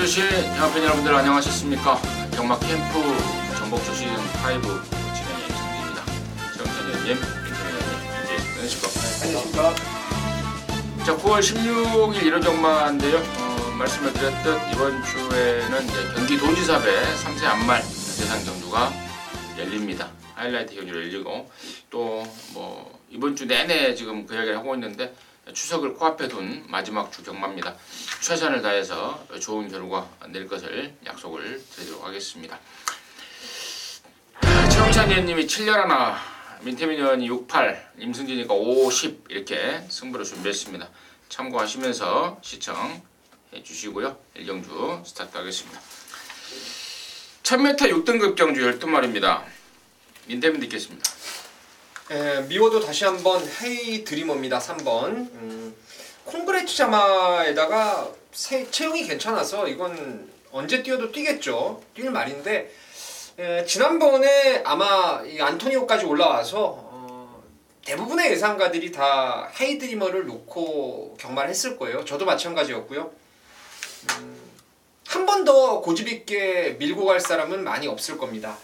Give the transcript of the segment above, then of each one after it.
주신 영화팬 여러분들 안녕하셨습니까? 경마 캠프 전복조 시즌 5 진행의 임승진입니다. 정찬 의원님, 임승진 의원님, 안녕하십니까? 자, 9월 16일 1호 경마인데요. 말씀을 드렸듯 이번 주에는 이제 경기도지사배 3세 안말 대상 경주가 열립니다. 하이라이트 경주를 열리고 또 뭐 이번 주 내내 지금 그 이야기를 하고 있는데 추석을 코앞에 둔 마지막 주 경마입니다. 최선을 다해서 좋은 결과 낼 것을 약속을 드리도록 하겠습니다. 최홍찬 의원님이 7열 하나, 민태민 의원이 68, 임승진이가 50 이렇게 승부를 준비했습니다. 참고하시면서 시청해 주시고요. 1경주 스타트하겠습니다. 1000m 6등급 경주 12마리입니다. 민태민 듣겠습니다. 미워도 다시 한번 헤이 드리머입니다. 3번 콩브레츠 자마에다가 체형이 괜찮아서 이건 언제 뛰어도 뛰겠죠. 뛸 말인데 지난번에 아마 이 안토니오까지 올라와서 대부분의 예상가들이 다 헤이 드리머를 놓고 경마를 했을 거예요. 저도 마찬가지였고요. 한 번 더 고집 있게 밀고 갈 사람은 많이 없을 겁니다.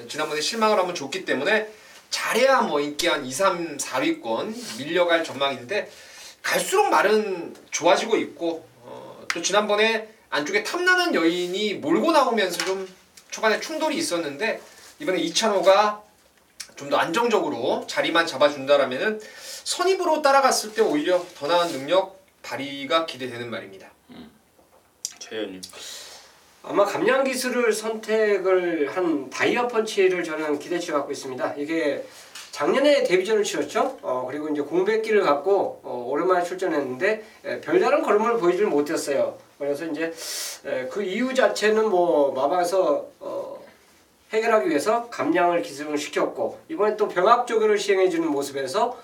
지난번에 실망을 한번 줬기 때문에 잘해야 뭐 인기 한 2, 3, 4위권 밀려갈 전망인데 갈수록 말은 좋아지고 있고 또 지난번에 안쪽에 탐나는 여인이 몰고 나오면서 좀 초반에 충돌이 있었는데 이번에 이찬호가 좀 더 안정적으로 자리만 잡아준다라면은 선입으로 따라갔을 때 오히려 더 나은 능력 발휘가 기대되는 말입니다. 최현님. 아마 감량 기술을 선택을 한 다이아 펀치를 저는 기대치 갖고 있습니다. 이게 작년에 데뷔전을 치렀죠. 그리고 이제 공백기를 갖고 오랜만에 출전했는데 별다른 걸음을 보이질 못했어요. 그래서 이제 그 이유 자체는 뭐 마방에서 해결하기 위해서 감량을 기술을 시켰고 이번에 또 병합 조교를 시행해주는 모습에서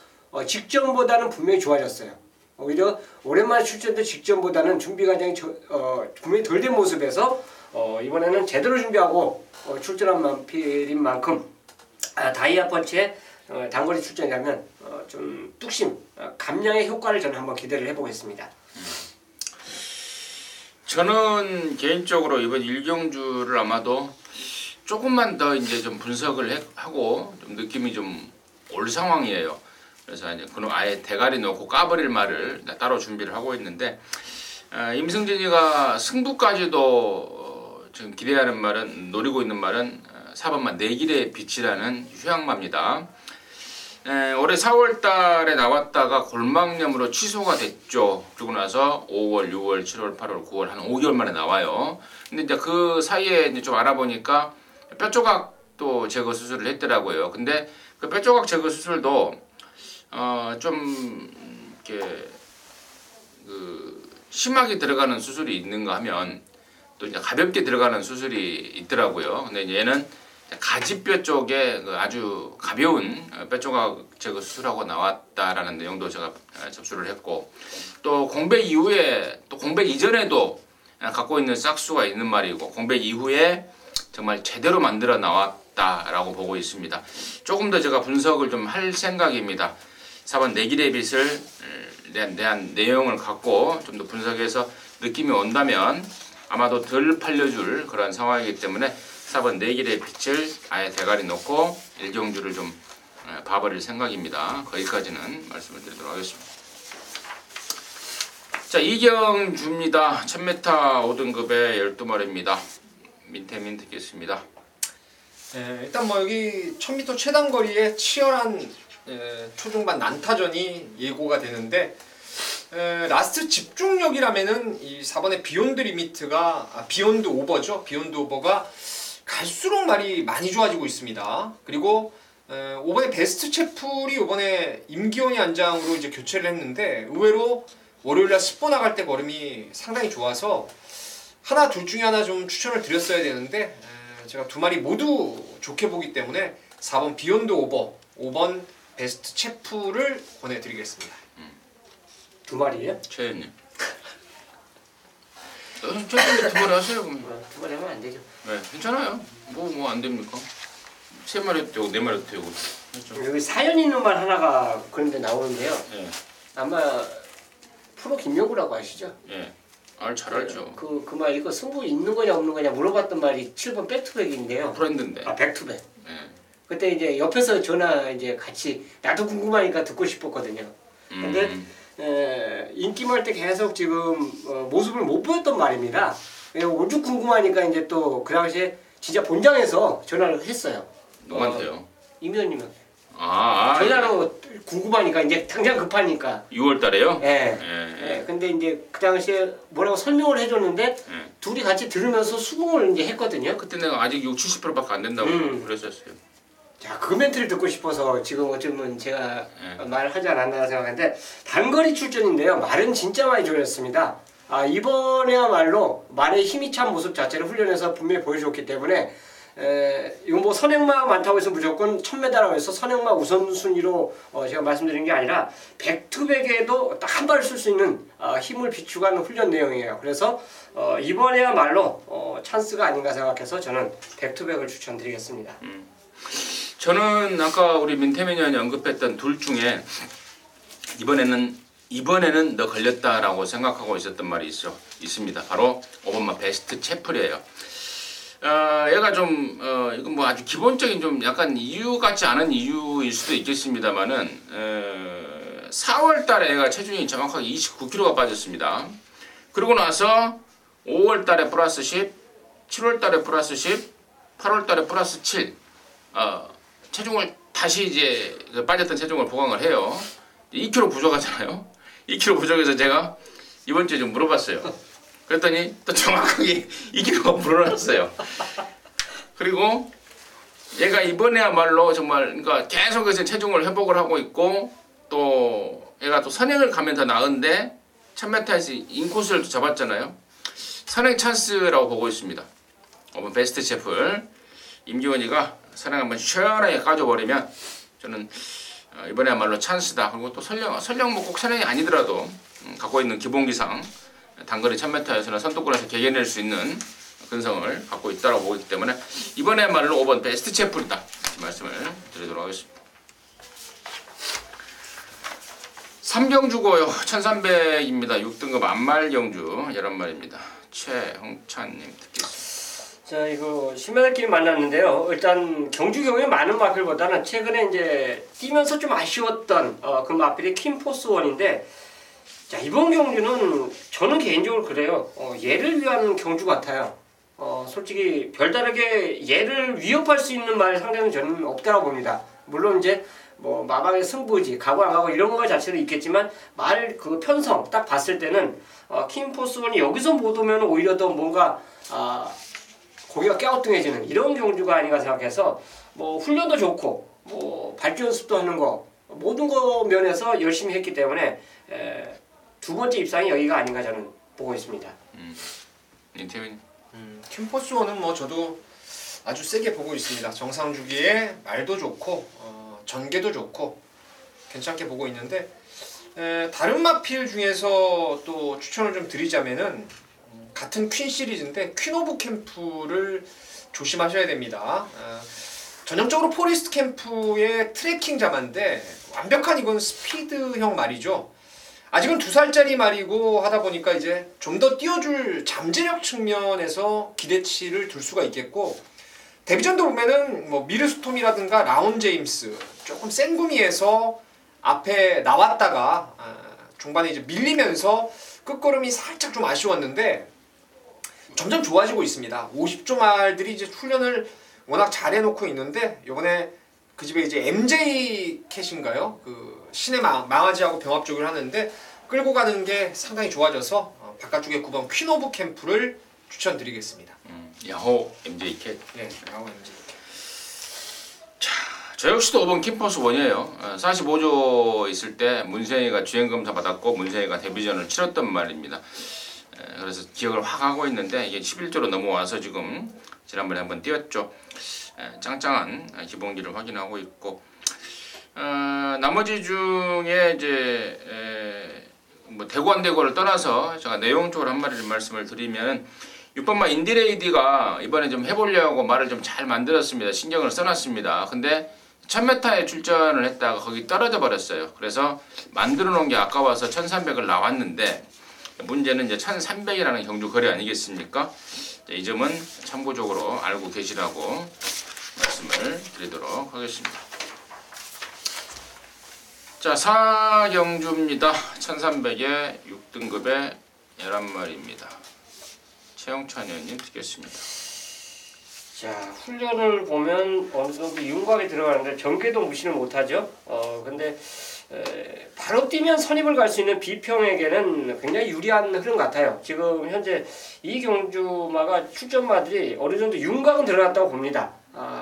직전보다는 분명히 좋아졌어요. 오히려 오랜만에 출전된 직전보다는 준비 과정이 분명히 덜 된 모습에서 이번에는 제대로 준비하고 출전한 만필인 만큼 다이아 펀치에 단거리 출전이라면 좀 뚝심, 감량의 효과를 저는 한번 기대를 해보겠습니다. 저는 개인적으로 이번 1경주를 아마도 조금만 더 이제 좀 분석을 하고 좀 느낌이 좀 올 상황이에요. 그래서 이제 그럼 아예 대가리 놓고 까버릴 말을 따로 준비를 하고 있는데 임승진이가 승부까지도 지금 기대하는 말은 노리고 있는 말은 4번만 내길의 빛이라는 휴양마입니다. 올해 4월달에 나왔다가 골막염으로 취소가 됐죠. 그러고 나서 5월, 6월, 7월, 8월, 9월 한 5개월 만에 나와요. 근데 이제 그 사이에 이제 좀 알아보니까 뼈조각도 제거 수술을 했더라고요. 근데 그 뼈조각 제거 수술도 좀 이렇게 심하게 들어가는 수술이 있는가 하면 또 이제 가볍게 들어가는 수술이 있더라고요. 근데 얘는 가지뼈 쪽에 아주 가벼운 뼈조각 제거 수술하고 나왔다라는 내용도 제가 접수를 했고 또 공백 이후에 또 공백 이전에도 갖고 있는 싹수가 있는 말이고 공백 이후에 정말 제대로 만들어 나왔다라고 보고 있습니다. 조금 더 제가 분석을 좀 할 생각입니다. 4번 내길의 빛을 대한 내용을 갖고 좀 더 분석해서 느낌이 온다면 아마도 덜 팔려줄 그런 상황이기 때문에 4번 내길의 빛을 아예 대가리 놓고 1경주를 좀 봐버릴 생각입니다. 거기까지는 말씀을 드리도록 하겠습니다. 자, 2경주입니다. 1000m 5등급의 12마리입니다. 민태민 듣겠습니다. 일단 뭐 여기 1000m 최단거리에 치열한 초중반 난타전이 예고가 되는데 라스트 집중력이라면은 이 4번의 비욘드 리미트가 비욘드 오버죠. 비욘드 오버가 갈수록 말이 많이 좋아지고 있습니다. 그리고 5번의 베스트 채플이 이번에 임기원이 안장으로 이제 교체를 했는데 의외로 월요일날 스포 나갈 때 걸음이 상당히 좋아서 하나 둘 중에 하나 좀 추천을 드렸어야 되는데 제가 두 마리 모두 좋게 보기 때문에 4번 비욘드 오버, 5번 베스트 채플을 권해드리겠습니다. 두 마리예요? 최현님. 최현님 두 마리 하세요. 두 마리 하면 안 되죠. 네, 괜찮아요. 뭐 안 됩니까? 세 마리도 되고 네 마리도 되고. 그렇죠. 여기 사연 있는 말 하나가 그런데 나오는데요. 네. 아마 프로 김여구라고 아시죠? 네. 잘 알죠. 그 말 이거 승부 있는 거냐 없는 거냐 물어봤던 말이 7번 백투백인데요. 브랜드인데. 아 백투백. 예. 그때 이제 옆에서 전화 이제 같이 나도 궁금하니까 듣고 싶었거든요. 근데 인기몰 때 계속 지금 모습을 못 보였던 말입니다. 오죽 궁금하니까 이제 또 그 당시에 진짜 본장에서 전화를 했어요. 누구한테요? 임 의원님은. 예. 전화로 궁금하니까 이제 당장 급하니까. 6월 달에요? 예. 예. 예. 근데 이제 그 당시에 뭐라고 설명을 해줬는데 예. 둘이 같이 들으면서 수긍을 이제 했거든요. 그때 내가 아직 70%밖에 안 된다고 그랬었어요. 자, 그 멘트를 듣고 싶어서 지금 어쩌면 제가 예. 말하지 않았나 생각하는데 단거리 출전인데요. 말은 진짜 많이 졸였습니다. 이번에야말로 말의 힘이 찬 모습 자체를 훈련해서 분명히 보여줬기 때문에 이건 뭐 선행마 많다고 해서 무조건 1000m라고 해서 선행마 우선순위로 제가 말씀드린 게 아니라 백투백에도 딱 한 발을 쓸 수 있는 힘을 비추가는 훈련 내용이에요. 그래서 이번에야말로 찬스가 아닌가 생각해서 저는 백투백을 추천드리겠습니다. 저는 아까 우리 민태민이 형이 언급했던 둘 중에 이번에는 너 걸렸다라고 생각하고 있었던 말이 있습니다. 바로 5번마 베스트 채플이에요. 얘가 좀 이건 뭐 아주 기본적인 좀 약간 이유 같지 않은 이유일 수도 있겠습니다만은 4월달에 얘가 체중이 정확하게 29kg가 빠졌습니다. 그러고 나서 5월달에 플러스 10, 7월달에 플러스 10, 8월달에 플러스 7. 체중을 다시 이제 빠졌던 체중을 보강을 해요. 2kg 부족하잖아요. 2kg 부족해서 제가 이번 주에 좀 물어봤어요. 그랬더니 또 정확하게 2kg가 불어났어요. 그리고 얘가 이번에야말로 정말 그러니까 계속해서 체중을 회복을 하고 있고 또 얘가 또 선행을 가면 더 나은데 1000m에서 인코스를 또 잡았잖아요. 선행 찬스라고 보고 있습니다. 베스트 셰프 임기원이가 선행 한번 시원하게 까줘버리면 저는 이번에야말로 찬스다. 그리고 또 설령 뭐 꼭 선행이 아니더라도 갖고 있는 기본기상 단거리 1000m에서는 선두권에서 개겨낼 수 있는 근성을 갖고 있다고 보기 때문에 이번에야말로 5번 베스트 셰프다 말씀을 드리도록 하겠습니다. 3경주고요. 1300입니다. 6등급 안말경주 11마리입니다. 최홍찬님 듣겠습니다. 자, 이거 신메달끼리 만났는데요. 일단 경주 경우에 많은 마필보다는 최근에 이제 뛰면서 좀 아쉬웠던 그 마필이 퀸포스원인데, 자 이번 경주는 저는 개인적으로 그래요. 얘를 위한 경주 같아요. 솔직히 별다르게 얘를 위협할 수 있는 말 상대는 저는 없다고 봅니다. 물론 이제 뭐 마방의 승부지 가고 안 가고 이런 거 자체는 있겠지만 말 그 편성 딱 봤을 때는 퀸포스원이 여기서 못 오면 오히려 더 뭔가 고기가 깨우뚱해지는 이런 경주가 아닌가 생각해서 뭐 훈련도 좋고 뭐 발주 연습도 하는 거 모든 거 면에서 열심히 했기 때문에 두 번째 입상이 여기가 아닌가 저는 보고 있습니다. 인태민. 킴포스원은 뭐 저도 아주 세게 보고 있습니다. 정상 주기에 말도 좋고 전개도 좋고 괜찮게 보고 있는데 다른 마필 중에서 또 추천을 좀 드리자면은 같은 퀸 시리즈인데 퀸 오브 캠프를 조심하셔야 됩니다. 전형적으로 포리스트 캠프의 트래킹 자마인데 완벽한 이건 스피드형 말이죠. 아직은 2살짜리 말이고 하다 보니까 이제 좀 더 띄워줄 잠재력 측면에서 기대치를 둘 수가 있겠고, 데뷔전도 보면은 뭐 미르스톰이라든가 라온 제임스 조금 센 구미에서 앞에 나왔다가 중반에 이제 밀리면서 끝걸음이 살짝 좀 아쉬웠는데 점점 좋아지고 있습니다. 50조 말들이 이제 훈련을 워낙 잘 해놓고 있는데 이번에 그 집에 이제 MJ 캣인가요? 그 신의 망아지하고 병합적을 하는데 끌고 가는 게 상당히 좋아져서 바깥쪽에 9번 퀸 오브 캠프를 추천드리겠습니다. 야호 MJ 캣. 네, 야호 MJ 캣. 자, 저 역시도 5번 킴포스 원이에요. 45조 있을 때 문세희가 주행검사 받았고 문세희가 데뷔전을 치렀던 말입니다. 그래서 기억을 확 하고 있는데 이게 11조로 넘어와서 지금 지난번에 한번 뛰었죠. 짱짱한 기본기를 확인하고 있고, 나머지 중에 이제 뭐 대구 안 대구를 떠나서 제가 내용적으로 한 마디를 말씀을 드리면 6번마 인디레이디가 이번에 좀 해보려고 말을 좀 잘 만들었습니다. 신경을 써놨습니다. 근데 1000m에 출전을 했다가 거기 떨어져 버렸어요. 그래서 만들어 놓은 게 아까워서 1300을 나왔는데 문제는 이제 1300이라는 경주 거리 아니겠습니까? 이 점은 참고적으로 알고 계시라고 말씀을 드리도록 하겠습니다. 자, 4경주입니다. 1300에 6등급의 11마리입니다. 최영찬 의원님 드리겠습니다. 자, 훈련을 보면 어느 정도 윤곽에 들어가는데 전개도 무시를 못하죠. 근데 바로 뛰면 선입을 갈 수 있는 비평에게는 굉장히 유리한 흐름 같아요. 지금 현재 이 경주마가 출전마들이 어느 정도 윤곽은 들어갔다고 봅니다.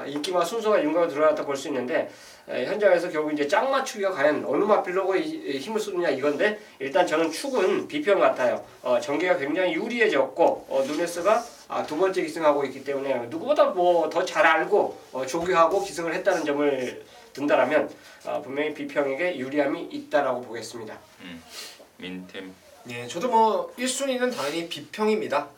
인기마 순서가 윤곽으로 들어갔다고 볼 수 있는데 현장에서 결국 이제 짝 맞추기가 과연 어느 마필로고 힘을 쏟느냐 이건데 일단 저는 축은 비평 같아요. 전개가 굉장히 유리해졌고 누네스가 두 번째 기승하고 있기 때문에 누구보다 뭐 더 잘 알고 조교하고 기승을 했다는 점을 든다라면 분명히 비평에게 유리함이 있다라고 보겠습니다. 민템. 예, 저도 뭐 1순위는 당연히 비평입니다.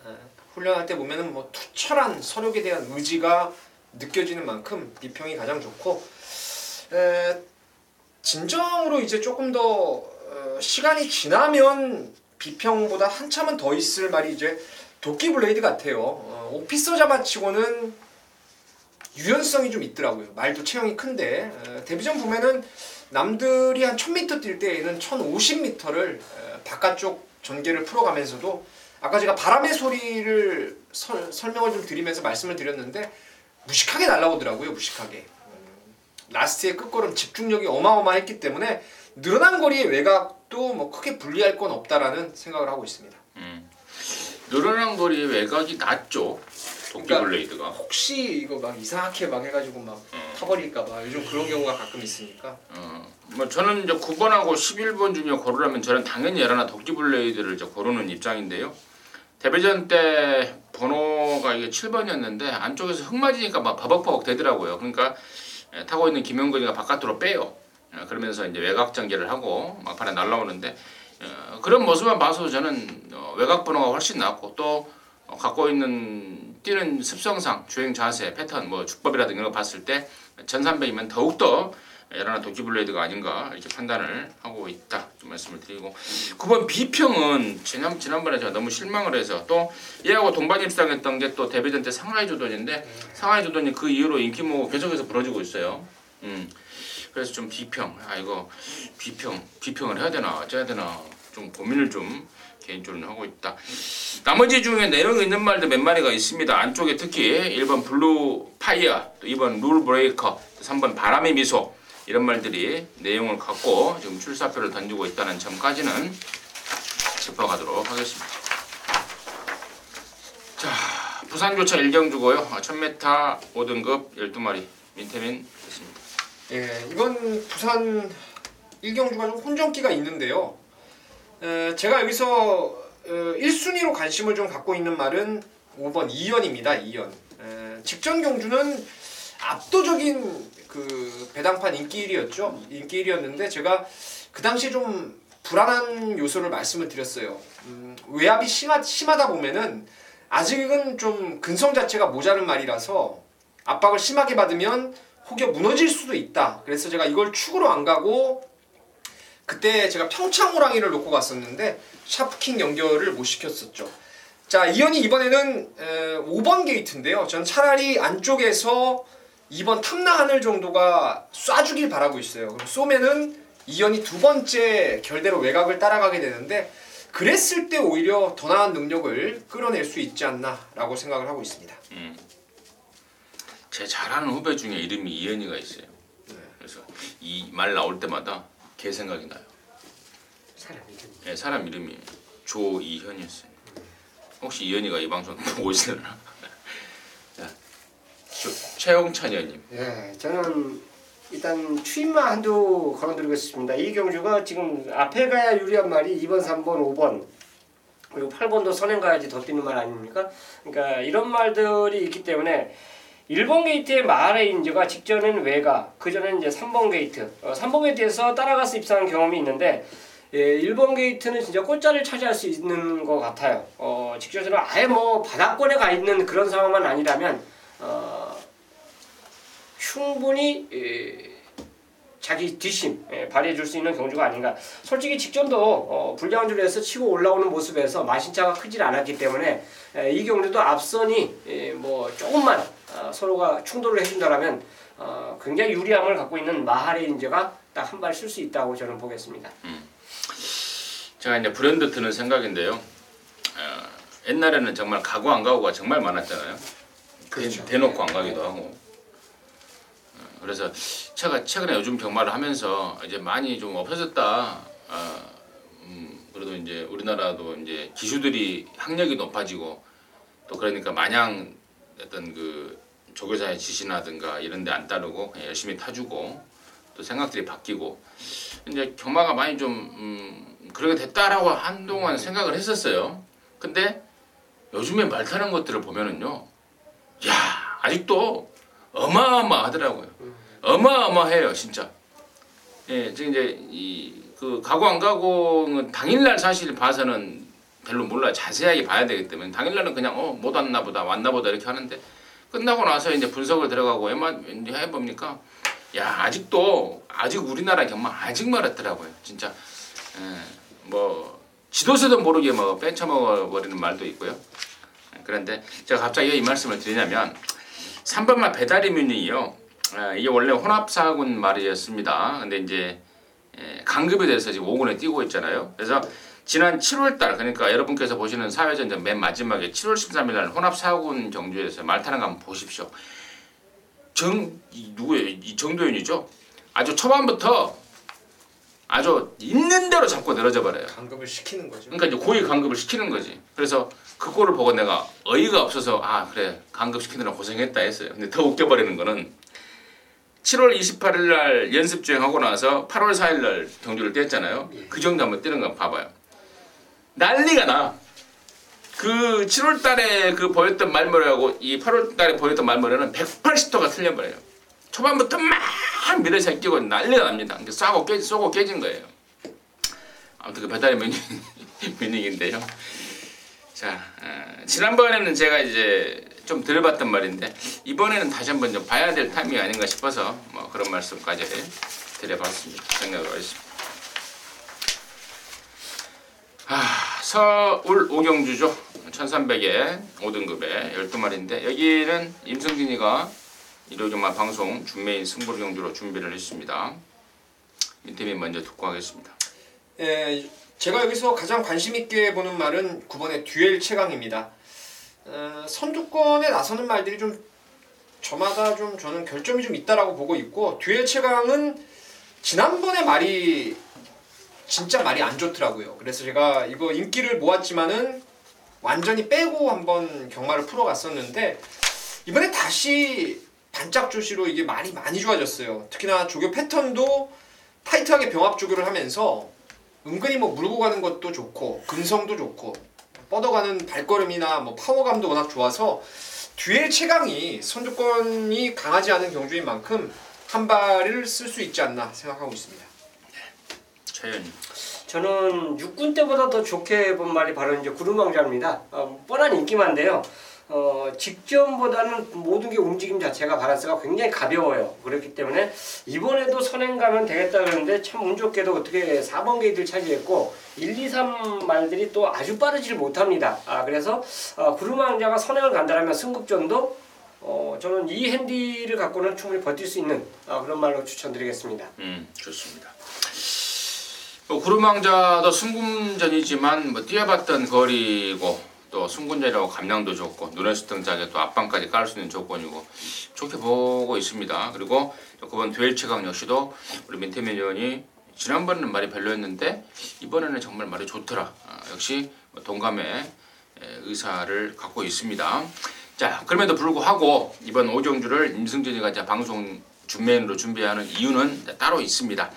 훈련할 때 보면은 뭐 투철한 서력에 대한 의지가 느껴지는 만큼 비평이 가장 좋고 진정으로 이제 조금 더 시간이 지나면 비평보다 한참은 더 있을 말이 이제 도끼 블레이드 같아요. 오피서 잡아치고는 유연성이 좀 있더라고요. 말도 체형이 큰데 데뷔전 보면은 남들이 한 1000m 뛸 때에는 1050m를 바깥쪽 전개를 풀어가면서도 아까 제가 바람의 소리를 설명을 좀 드리면서 말씀을 드렸는데 무식하게 날아오더라고요. 무식하게. 라스트의 끝걸음 집중력이 어마어마했기 때문에 늘어난 거리의 외곽도 뭐 크게 불리할 건 없다라는 생각을 하고 있습니다. 늘어난 거리의 외곽이 낮죠. 도끼블레이드가. 혹시 이거 막 이상하게 막 해가지고 막 타버릴까봐 요즘 그런 경우가 가끔 있으니까. 뭐 저는 이제 9번하고 11번 중에 고르라면 저는 당연히 에라나 도끼블레이드를 이제 고르는 입장인데요. 데뷔전 때 번호가 이게 7번이었는데 안쪽에서 흙 맞으니까 막 버벅버벅 되더라고요. 그러니까 타고 있는 김영근이가 바깥으로 빼요. 그러면서 이제 외곽 전개를 하고 막판에 날라오는데 그런 모습만 봐서 저는 외곽 번호가 훨씬 낫고 또 갖고 있는 뛰는 습성상 주행 자세 패턴 뭐 주법이라든가 이런 거 봤을 때 1300이면 더욱더 에라나 도끼블레이드가 아닌가 이렇게 판단을 하고 있다 좀 말씀을 드리고 9번 비평은 지난번에 제가 너무 실망을 해서 또 얘하고 동반 입상했던 게 또 데뷔전 때 상하이 조던인데 상하이 조던이 그 이후로 인기모가 계속해서 벌어지고 있어요. 그래서 좀 비평 이거 비평을 해야 되나 어째야 되나 좀 고민을 좀 개인적으로 하고 있다. 나머지 중에 내용 있는 말들 몇 마리가 있습니다. 안쪽에 특히 1번 블루 파이어, 2번 룰 브레이커, 3번 바람의 미소 이런 말들이 내용을 갖고 지금 출사표를 던지고 있다는 점까지는 짚어가도록 하겠습니다. 자, 부산교차 1경주고요. 1000m 5등급 12마리 민태민 됐습니다. 예, 이번 부산 1경주가 좀 혼전기가 있는데요. 제가 여기서 1순위로 관심을 좀 갖고 있는 말은 5번 이연입니다. 이연. 직전 경주는 압도적인 그 배당판 인기 1위였죠. 인기 1위였는데 제가 그 당시 좀 불안한 요소를 말씀을 드렸어요. 외압이 심하다 보면은 아직은 좀 근성 자체가 모자른 말이라서 압박을 심하게 받으면 혹여 무너질 수도 있다. 그래서 제가 이걸 축으로 안 가고 그때 제가 평창 호랑이를 놓고 갔었는데 샤프킹 연결을 못 시켰었죠. 자, 이연이 이번에는 5번 게이트인데요. 전 차라리 안쪽에서 2번 탐나하늘 정도가 쏴주길 바라고 있어요. 그럼 쏘면은 이연이 두 번째 결대로 외곽을 따라가게 되는데 그랬을 때 오히려 더 나은 능력을 끌어낼 수 있지 않나라고 생각을 하고 있습니다. 제 잘 아는 후배 중에 이름이 이현이가 있어요. 그래서 이 말 나올 때마다 걔 생각이 나요. 사람 이름. 네, 사람 이름이 조이현이었어요. 혹시 이현이가 이 방송 보고 있으려나? 자, 최영찬 의원님. 예, 저는 일단 추임만 한두 걸어드리겠습니다. 이 경주가 지금 앞에 가야 유리한 말이 2번, 3번, 5번 그리고 8번도 선행 가야지 더 뛰는 말 아닙니까? 그러니까 이런 말들이 있기 때문에 1번 게이트의 마하레인저가 직전엔 외곽, 그전엔 이제 3번 게이트 3번 게이트에서 따라가서 입상한 경험이 있는데 1번 게이트는 진짜 꽃자리를 차지할 수 있는 것 같아요. 직전에는 아예 뭐 바닥권에 가 있는 그런 상황만 아니라면 충분히 자기 뒷심 발휘해 줄 수 있는 경주가 아닌가. 솔직히 직전도 불량주를 해서 치고 올라오는 모습에서 마신차가 크질 않았기 때문에 이 경주도 앞선이 뭐 조금만 서로가 충돌을 해준다라면 굉장히 유리함을 갖고 있는 마하레인저가 딱 한 발 쓸 수 있다고 저는 보겠습니다. 제가 이제 브랜드 드는 생각인데요. 옛날에는 정말 가고 안 가고가 정말 많았잖아요. 그렇죠. 대놓고 안 가기도 하고. 그래서 제가 최근에 요즘 경마를 하면서 이제 많이 좀 없어졌다. 그래도 이제 우리나라도 이제 기수들이 학력이 높아지고 또 그러니까 마냥 어떤 그 조교사의 지시나든가 이런 데 안 따르고 그냥 열심히 타주고 또 생각들이 바뀌고 이제 경마가 많이 좀 그렇게 됐다라고 한동안 생각을 했었어요. 근데 요즘에 말 타는 것들을 보면은요, 야 아직도 어마어마하더라고요. 어마어마해요, 진짜. 예, 지금 이제 그 가고 안 가고는 당일날 사실 봐서는 별로 몰라 자세하게 봐야 되기 때문에 당일날은 그냥 못 왔나 보다 왔나 보다 이렇게 하는데 끝나고 나서 이제 분석을 들어가고 해봅니까? 야 아직 우리나라 경마 아직 멀었더라고요, 진짜. 예, 뭐 지도서도 모르게 뭐 빼쳐먹어 버리는 말도 있고요. 그런데 제가 갑자기 이 말씀을 드리냐면 3번마 배다리 뮤닝이요. 이게 원래 혼합사군 말이었습니다. 근데 이제 강급에 대해서 지금 5군에 뛰고 있잖아요. 그래서 지난 7월달 그러니까 여러분께서 보시는 사회전쟁 맨 마지막에 7월 13일날 혼합사군 경주에서 말 타는 거 한번 보십시오. 누구예요? 이 정도윤이죠. 아주 초반부터 아주 있는 대로 잡고 늘어져 버려요. 강급을 시키는 거죠. 그러니까 이제 고위 강급을 시키는 거지. 그래서 그 꼴을 보고 내가 어이가 없어서 그래 강급 시키느라 고생했다 했어요. 근데 더 웃겨버리는 거는 7월 28일 날 연습 주행하고 나서 8월 4일 날 경주를 뗐잖아요. 그 정도 한번 뛰는 거 봐봐요. 난리가 나. 그 7월 달에 그 보였던 말머리하고 이 8월 달에 보였던 말머리는 180도가 틀려버려요. 초반부터 막 밀어서 끼고 난리가 납니다. 쏘고 깨진 거예요. 아무튼 그 배달의 미닝인데요. 자, 지난번에는 제가 이제 좀 들어봤던 말인데 이번에는 다시 한번 좀 봐야 될 타이밍이 아닌가 싶어서 뭐 그런 말씀까지 드려봤습니다. 생각을 하겠습니다. 서울 오경주죠. 1300에 5등급에 12마리인데 여기는 임성진이가 일요경마 방송 준매인 승부경주로 준비를 했습니다. 인터뷰 먼저 듣고 하겠습니다. 제가 여기서 가장 관심 있게 보는 말은 9번의 듀엘 최강입니다. 선두권에 나서는 말들이 좀 저마다 좀 저는 결점이 좀 있다라고 보고 있고 듀엘 최강은 지난번에 말이 진짜 말이 안 좋더라고요. 그래서 제가 이거 인기를 모았지만은 완전히 빼고 한번 경마를 풀어갔었는데 이번에 다시 반짝 조시로 이게 말이 많이 좋아졌어요. 특히나 조교 패턴도 타이트하게 병합 조교를 하면서 은근히 뭐 물고 가는 것도 좋고 근성도 좋고 뻗어가는 발걸음이나 뭐 파워감도 워낙 좋아서 듀엘 최강이 선두권이 강하지 않은 경주인 만큼 한 발을 쓸 수 있지 않나 생각하고 있습니다. 최현님. 저는 육군 때보다 더 좋게 본 말이 바로 이제 구름왕자입니다. 뻔한 인기만데요. 직전보다는 모든 게 움직임 자체가 바란스가 굉장히 가벼워요. 그렇기 때문에 이번에도 선행 가면 되겠다 그러는데 참 운 좋게도 어떻게 4번 게이트를 차지했고 1, 2, 3 말들이 또 아주 빠르지를 못합니다. 그래서 구름왕자가 선행을 간다면 승급전도 저는 이 핸디를 갖고는 충분히 버틸 수 있는 그런 말로 추천드리겠습니다. 좋습니다. 구름왕자도 승금전이지만 뭐 뛰어봤던 거리고 또 승군전이라고 감량도 좋고 눈에서 등짝에 또 앞방까지 깔 수 있는 조건이고 좋게 보고 있습니다. 그리고 9번 듀엘 최강 역시도 우리 민태민 의원이 지난번에는 말이 별로였는데 이번에는 정말 말이 좋더라. 역시 동감의 의사를 갖고 있습니다. 자, 그럼에도 불구하고 이번 오경주를 임승진이가 이제 방송 준메인으로 준비하는 이유는 따로 있습니다.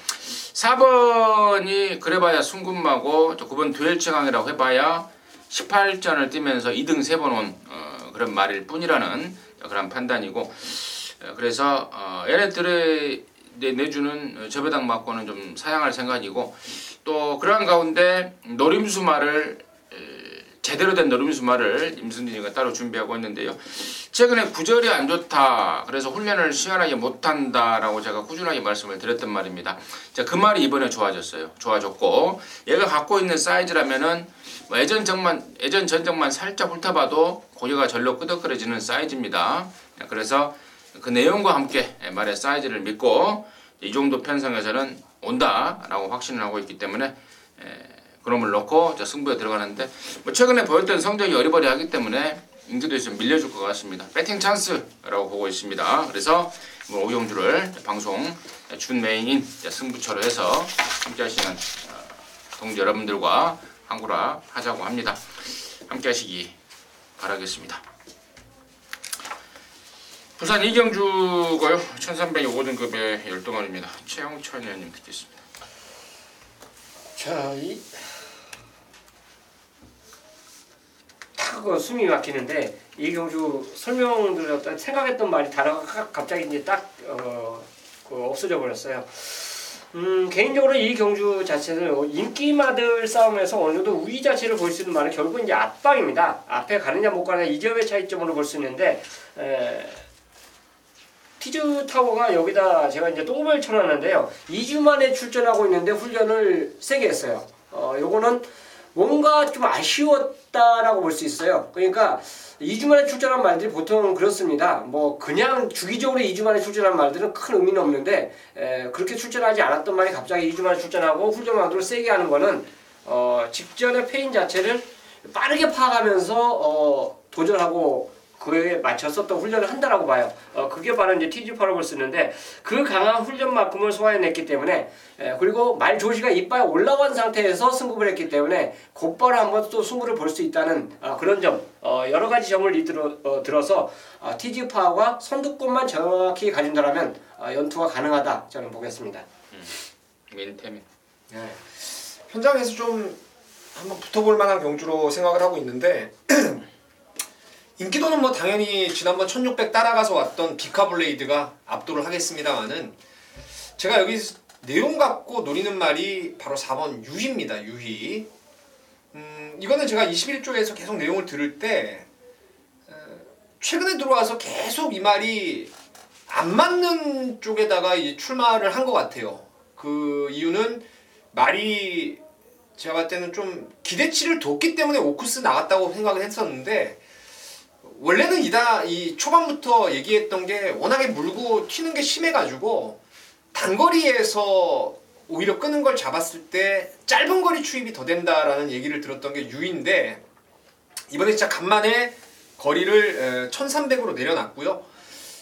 4번이 그래봐야 순금마고 9번 듀엘 최강이라고 해봐야 18전을 뛰면서 2등 3번 온 그런 말일 뿐이라는 그런 판단이고 그래서 얘네들의 내주는 저배당 맞고는 좀 사양할 생각이고 또 그러한 가운데 노림수 말을 제대로 된 노림수 말을 임승진이가 따로 준비하고 있는데요. 최근에 구절이 안 좋다. 그래서 훈련을 시원하게 못한다라고 제가 꾸준하게 말씀을 드렸던 말입니다. 자, 그 말이 이번에 좋아졌어요. 좋아졌고 얘가 갖고 있는 사이즈라면은 뭐 예전 전적만 살짝 훑어봐도 고개가 절로 끄덕거려지는 사이즈입니다. 그래서 그 내용과 함께 말의 사이즈를 믿고 이 정도 편성에서는 온다라고 확신을 하고 있기 때문에 그놈을 놓고 승부에 들어가는데 뭐 최근에 보였던 성적이 어리버리하기 때문에 인기도 좀 밀려줄 것 같습니다. 배팅 찬스라고 보고 있습니다. 그래서 뭐 오경주를 방송 준 메인인 승부처로 해서 함께 하시는 동지 여러분들과 한구라 하자고 합니다. 함께 하시기 바라겠습니다. 부산 이경주고요. 1305등급의 12마리입니다. 최영천 의원님 듣겠습니다. 자, 숨이 막히는데 이경주 설명 들었다 생각했던 말이 다르가 갑자기 이제 딱 없어져 버렸어요. 개인적으로 이 경주 자체는 인기마들 싸움에서 어느 정도 우위 자체를 볼 수 있는 말은 결국 이제 앞방입니다. 앞에 가느냐 못 가느냐 이 점의 차이점으로 볼 수 있는데 티즈 타워가 여기다 제가 이제 똥을 쳐놨는데요. 2주 만에 출전하고 있는데 훈련을 세게 했어요. 요거는 뭔가 좀 아쉬웠다라고 볼 수 있어요. 그러니까 2주 만에 출전한 말들이 보통 그렇습니다. 뭐 그냥 주기적으로 2주 만에 출전한 말들은 큰 의미는 없는데 그렇게 출전하지 않았던 말이 갑자기 2주 만에 출전하고 훈련 강도를 세게 하는 거는 직전의 패인 자체를 빠르게 파악하면서 도전하고 그에 맞춰서 또 훈련을 한다라고 봐요. 그게 바로 이제 TG8라고 쓰는데 그 강한 훈련만큼을 소화해냈기 때문에 그리고 말 조시가 이빨 올라간 상태에서 승부를 했기 때문에 곧바로 한번 또 승부를 볼 수 있다는 그런 점 여러 가지 점을 들어서 TG8과 선두권만 정확히 가진다라면 연투가 가능하다 저는 보겠습니다. 민태민. 네. 현장에서 좀 한번 붙어볼 만한 경주로 생각을 하고 있는데 인기도는 뭐 당연히 지난번 1600 따라가서 왔던 비카블레이드가 압도를 하겠습니다만은 제가 여기 내용 갖고 노리는 말이 바로 4번 유희입니다. 유희. 이거는 제가 21조에서 계속 내용을 들을 때 최근에 들어와서 계속 이 말이 안 맞는 쪽에다가 이제 출마를 한 것 같아요. 그 이유는 말이 제가 봤을 때는 좀 기대치를 뒀기 때문에 오크스 나갔다고 생각을 했었는데 원래는 이 초반부터 얘기했던 게 워낙에 물고 튀는 게 심해가지고 단거리에서 오히려 끄는 걸 잡았을 때 짧은 거리 추입이 더 된다라는 얘기를 들었던 게 유인데 이번에 진짜 간만에 거리를 1300으로 내려놨고요.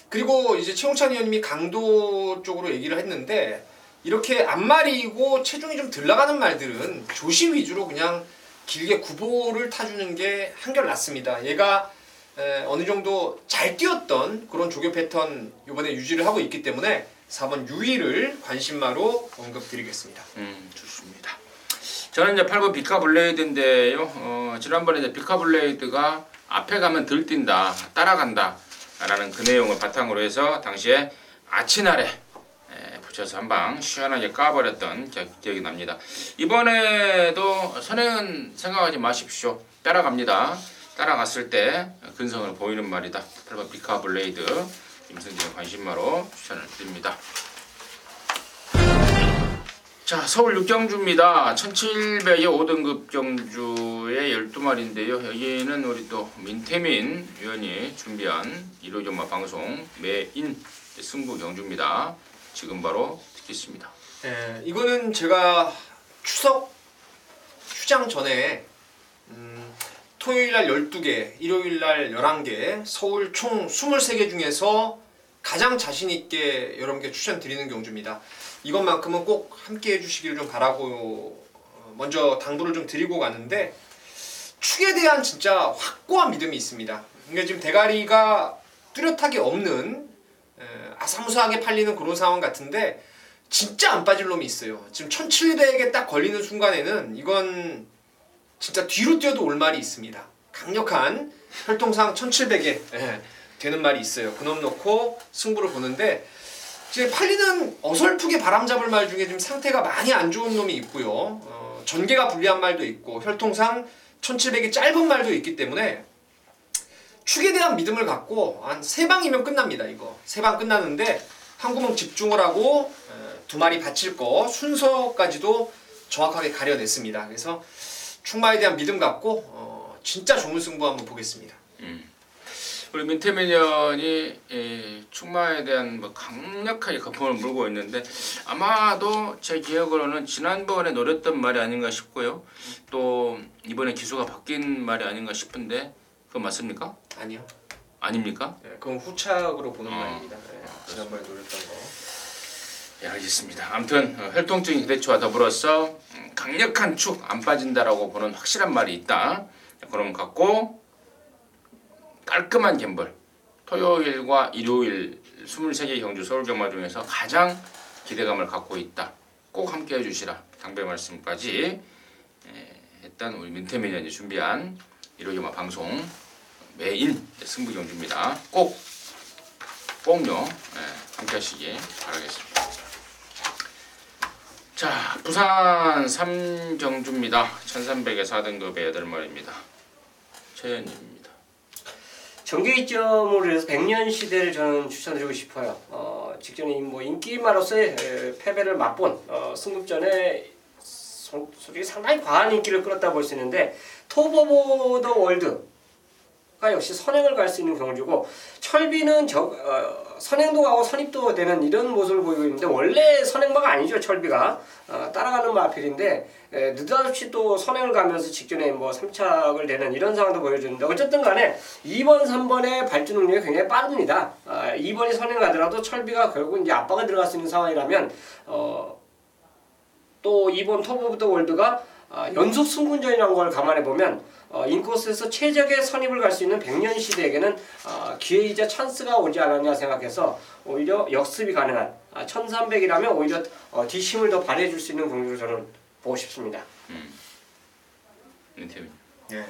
그리고 이제 최홍찬 의원님이 강도 쪽으로 얘기를 했는데 이렇게 앞말이고 체중이 좀 덜 나가는 말들은 조시 위주로 그냥 길게 구보를 타주는 게 한결 낫습니다. 얘가 어느 정도 잘 뛰었던 그런 조교 패턴 이번에 유지를 하고 있기 때문에 4번 유희를 관심마로 언급드리겠습니다. 좋습니다. 저는 이제 8번 비카블레이드인데요. 지난번에 이제 비카블레이드가 앞에 가면 덜 뛴다, 따라간다 라는 그 내용을 바탕으로 해서 당시에 아치날에 붙여서 한 방 시원하게 까버렸던 기억이 납니다. 이번에도 선행은 생각하지 마십시오. 따라갑니다. 따라갔을 때 근성을 보이는 말이다. 8번 비카블레이드 임승진의 관심마로 추천을 드립니다. 자, 서울 6경주입니다. 1700의 5등급 경주의 12마리인데요. 여기는 우리 또 민태민 위원이 준비한 일요일전마 방송 매인 승부 경주입니다. 지금 바로 듣겠습니다. 이거는 제가 추석 휴장 전에 토요일날 12개, 일요일날 11개, 서울 총 23개 중에서 가장 자신있게 여러분께 추천드리는 경주입니다. 이것만큼은 꼭 함께 해주시기를 좀 바라고 먼저 당부를 좀 드리고 가는데 축에 대한 진짜 확고한 믿음이 있습니다. 그러니까 지금 대가리가 뚜렷하게 없는 아사무사하게 팔리는 그런 상황 같은데 진짜 안 빠질 놈이 있어요. 지금 1700에 딱 걸리는 순간에는 이건 진짜 뒤로 뛰어도 올 말이 있습니다. 강력한 혈통상 1700에 되는 말이 있어요. 그놈 놓고 승부를 보는데 지금 팔리는 어설프게 바람 잡을 말 중에 지금 상태가 많이 안 좋은 놈이 있고요. 전개가 불리한 말도 있고 혈통상 1700이 짧은 말도 있기 때문에 축에 대한 믿음을 갖고 한 3방이면 끝납니다. 이거 3방 끝나는데 한 구멍 집중을 하고 2마리 받칠 거 순서까지도 정확하게 가려냈습니다. 그래서 축마에 대한 믿음 갖고 진짜 좋은 승부 한번 보겠습니다. 우리 민태민연이 축마에 대한 뭐 강력하게 거품을 물고 있는데 아마도 제 기억으로는 지난번에 노렸던 말이 아닌가 싶고요. 또 이번에 기수가 바뀐 말이 아닌가 싶은데 그건 맞습니까? 아니요. 아닙니까? 네, 그건 후착으로 보는 말입니다. 네, 지난번에 노렸던 거. 예, 알겠습니다. 아무튼 혈통적인 기대치와 더불어서 강력한 축 안 빠진다라고 보는 확실한 말이 있다. 그럼 갖고 깔끔한 갬블 토요일과 일요일 23개 경주 서울경마 중에서 가장 기대감을 갖고 있다. 꼭 함께 해주시라. 당배 말씀까지 했던 우리 민태민연이 준비한 일요일경마 방송 메인 승부 경주입니다. 꼭요 함께 하시기 바라겠습니다. 자, 부산 3경주입니다. 1300의 4등급의 8마리입니다. 최현입니다. 정규이점으로 해서 100년 시대를 저는 추천드리고 싶어요. 직전에 뭐 인기마로서의 패배를 맛본 승급전에 솔직히 상당히 과한 인기를 끌었다 볼 수 있는데 톱 오브 더 월드가 역시 선행을 갈 수 있는 경주고 철비는 선행도 가고 선입도 되는 이런 모습을 보이고 있는데 원래 선행마가 아니죠. 철비가 따라가는 마필인데 느닷없이 또 선행을 가면서 직전에 뭐 3착을 내는 이런 상황도 보여주는데 어쨌든 간에 2번 3번의 발전 능력이 굉장히 빠릅니다. 2번이 선행 가더라도 철비가 결국 이제 압박을 들어갈 수 있는 상황이라면 또 2번 톱 오브 더 월드가 연속 승군전이라는 걸 감안해 보면 인코스에서 최적의 선입을 갈 수 있는 100년 시대에게는 기회이자 찬스가 오지 않았냐 생각해서 오히려 역습이 가능한 1300이라면 오히려 뒷심을 더 발휘해 줄 수 있는 경주로 저는 보고 싶습니다. 네.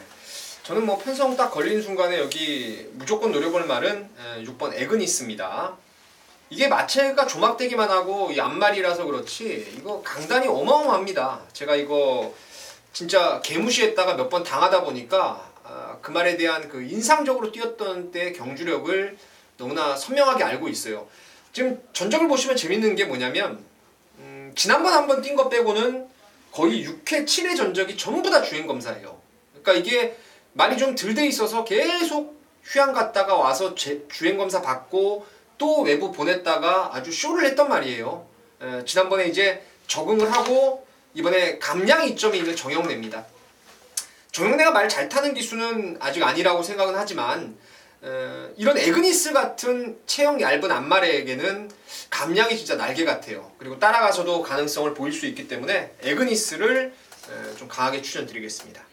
저는 뭐 편성 딱 걸린 순간에 여기 무조건 노려볼 말은 6번 에그니스입니다. 이게 마체가 조막되기만 하고 이 앞말이라서 그렇지 이거 강단이 어마어마합니다. 제가 이거 진짜 개무시했다가 몇 번 당하다 보니까 그 말에 대한 그 인상적으로 뛰었던 때 경주력을 너무나 선명하게 알고 있어요. 지금 전적을 보시면 재밌는 게 뭐냐면 지난번 한번 뛴 거 빼고는 거의 6회, 7회 전적이 전부 다 주행검사예요. 그러니까 이게 말이 좀 덜 돼 있어서 계속 휴양 갔다가 와서 주행검사 받고 또 외부 보냈다가 아주 쇼를 했단 말이에요. 지난번에 이제 적응을 하고 이번에 감량 이점이 있는 정영래입니다. 정영래가 말 잘 타는 기수는 아직 아니라고 생각은 하지만 이런 에그니스 같은 체형 얇은 앞말에게는 감량이 진짜 날개 같아요. 그리고 따라가서도 가능성을 보일 수 있기 때문에 에그니스를 좀 강하게 추천드리겠습니다.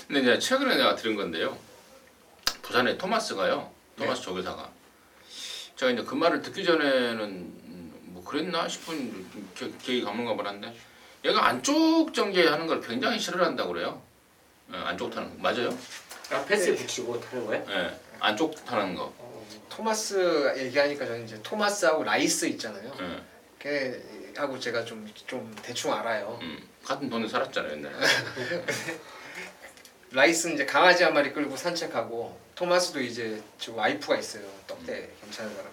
근데 이제 최근에 내가 들은 건데요. 부산에 토마스가요. 토마스 조교사가 제가 이제 그 말을 듣기 전에는 뭐 그랬나 싶은 기억이 가물가물 한데 얘가 안쪽 전개하는 걸 굉장히 싫어한다고 그래요. 안쪽 타는 거 맞아요? 패스 붙이고 타는 거예요? 네, 안쪽 타는 거. 토마스 얘기하니까 저는 이제 토마스하고 라이스 있잖아요. 걔 하고 제가 좀 대충 알아요. 같은 돈에 살았잖아요 옛날에. 라이스는 이제 강아지 한 마리 끌고 산책하고 토마스도 이제 저 와이프가 있어요. 떡대 괜찮은 사람인데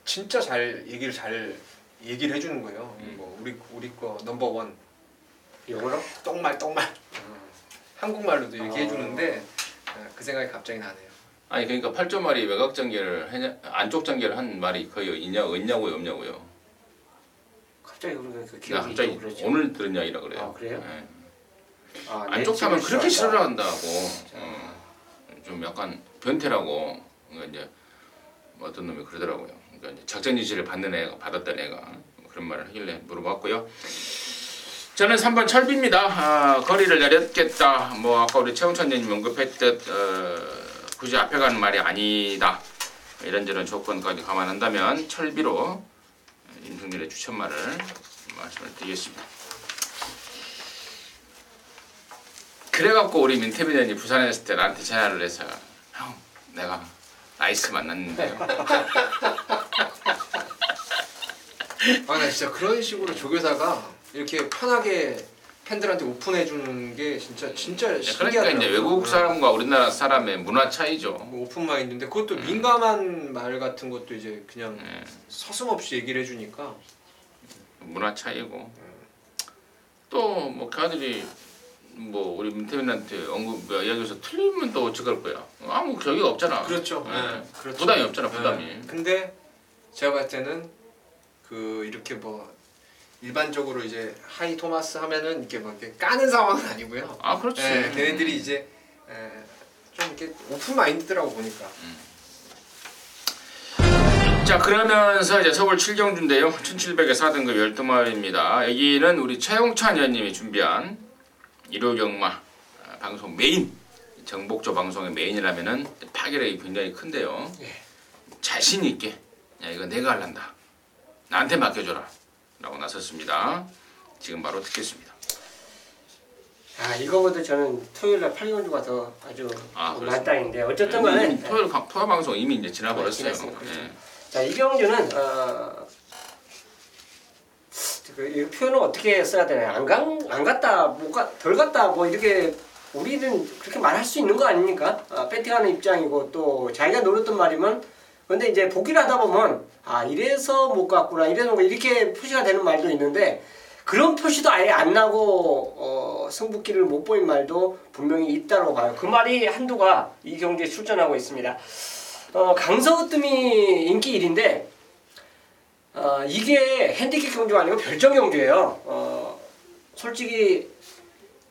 진짜 잘 얘기를 해주는 거예요. 뭐 우리 거 넘버 원 영어로? 똥말 한국말로도 얘기해 주는데 그 생각이 갑자기 나네요. 아니 그러니까 8.말이 외곽 전개를 안쪽 전개를 한 말이 거의 있냐고요 없냐고요. 갑자기 그러면 그 나 기억이 갑자기 그렇죠. 오늘 들은 이야기라 그래요. 아 그래요? 네. 내 안쪽 타면 집을 그렇게 싫어한다. 싫어한다고. 좀 약간 변태라고. 그러니까 이제 어떤 놈이 그러더라고요. 그러니까 이제 작전 지시를 받았던 애가 그런 말을 하길래 물어봤고요. 저는 3번 철비입니다. 거리를 내렸겠다. 뭐 아까 우리 최홍천님 언급했듯 굳이 앞에 가는 말이 아니다. 이런저런 조건까지 감안한다면 철비로 임승렬의 추천말을 말씀을 드리겠습니다. 그래갖고 우리 민태민연이 부산에 있을 때 나한테 전화를 해서 형 내가 라이스 만났는데요. 나 진짜 그런 식으로 조교사가 이렇게 편하게 팬들한테 오픈해 주는 게 진짜 그러니까 신기하더라고요. 이제 외국 사람과 우리나라 사람의 문화 차이죠. 뭐 오픈 마인드인데 그것도 민감한 말 같은 것도 이제 그냥 예, 서슴없이 얘기를 해주니까 문화 차이고 또 뭐 걔들이 뭐 우리 민태민한테 언급 이야기해서 틀리면 또 어쩔 거야. 아무 저기가 없잖아. 그렇죠. 예. 예, 그렇죠. 부담이 없잖아, 부담이. 예. 근데 제가 봤을 때는 그 이렇게 뭐 일반적으로 이제 하이 토마스 하면은 이렇게 막 이렇게 까는 상황은 아니고요. 아 그렇지. 예, 걔네들이 이제 좀 이렇게 오픈 마인드더라고 보니까. 자 그러면서 이제 서울 7경주인데요. 1700의 4등급 12마리입니다. 여기는 우리 최용찬 의원님이 준비한 일요경마 방송 메인 정복조 방송의 메인이라면은 파괴력이 굉장히 큰데요. 예. 자신 있게 야 이거 내가 할란다. 나한테 맡겨줘라. 라고 나섰습니다. 지금 바로 듣겠습니다. 아 이거보다 저는 토요일날 8경주가 더 아주 만땅인데 어쨌든 간에 이미 토요 방송 이미 이제 지나버렸어요. 지났으니까 그렇죠. 예. 자, 이 경주는 이 표현을 어떻게 써야 되나요? 안 갔다, 덜 갔다, 뭐 이렇게 우리는 그렇게 말할 수 있는 거 아닙니까? 배팅하는 입장이고 또 자기가 노렸던 말이면 근데 이제 보기를 하다 보면 이래서 못 갔구나, 이래서 이렇게 표시가 되는 말도 있는데 그런 표시도 아예 안 나고 승부기를 못 보인 말도 분명히 있다고 봐요. 그 말이 한두가 이 경주에 출전하고 있습니다. 강서으뜸이 인기 1인데 이게 핸디캡 경주가 아니고 별정 경주예요. 솔직히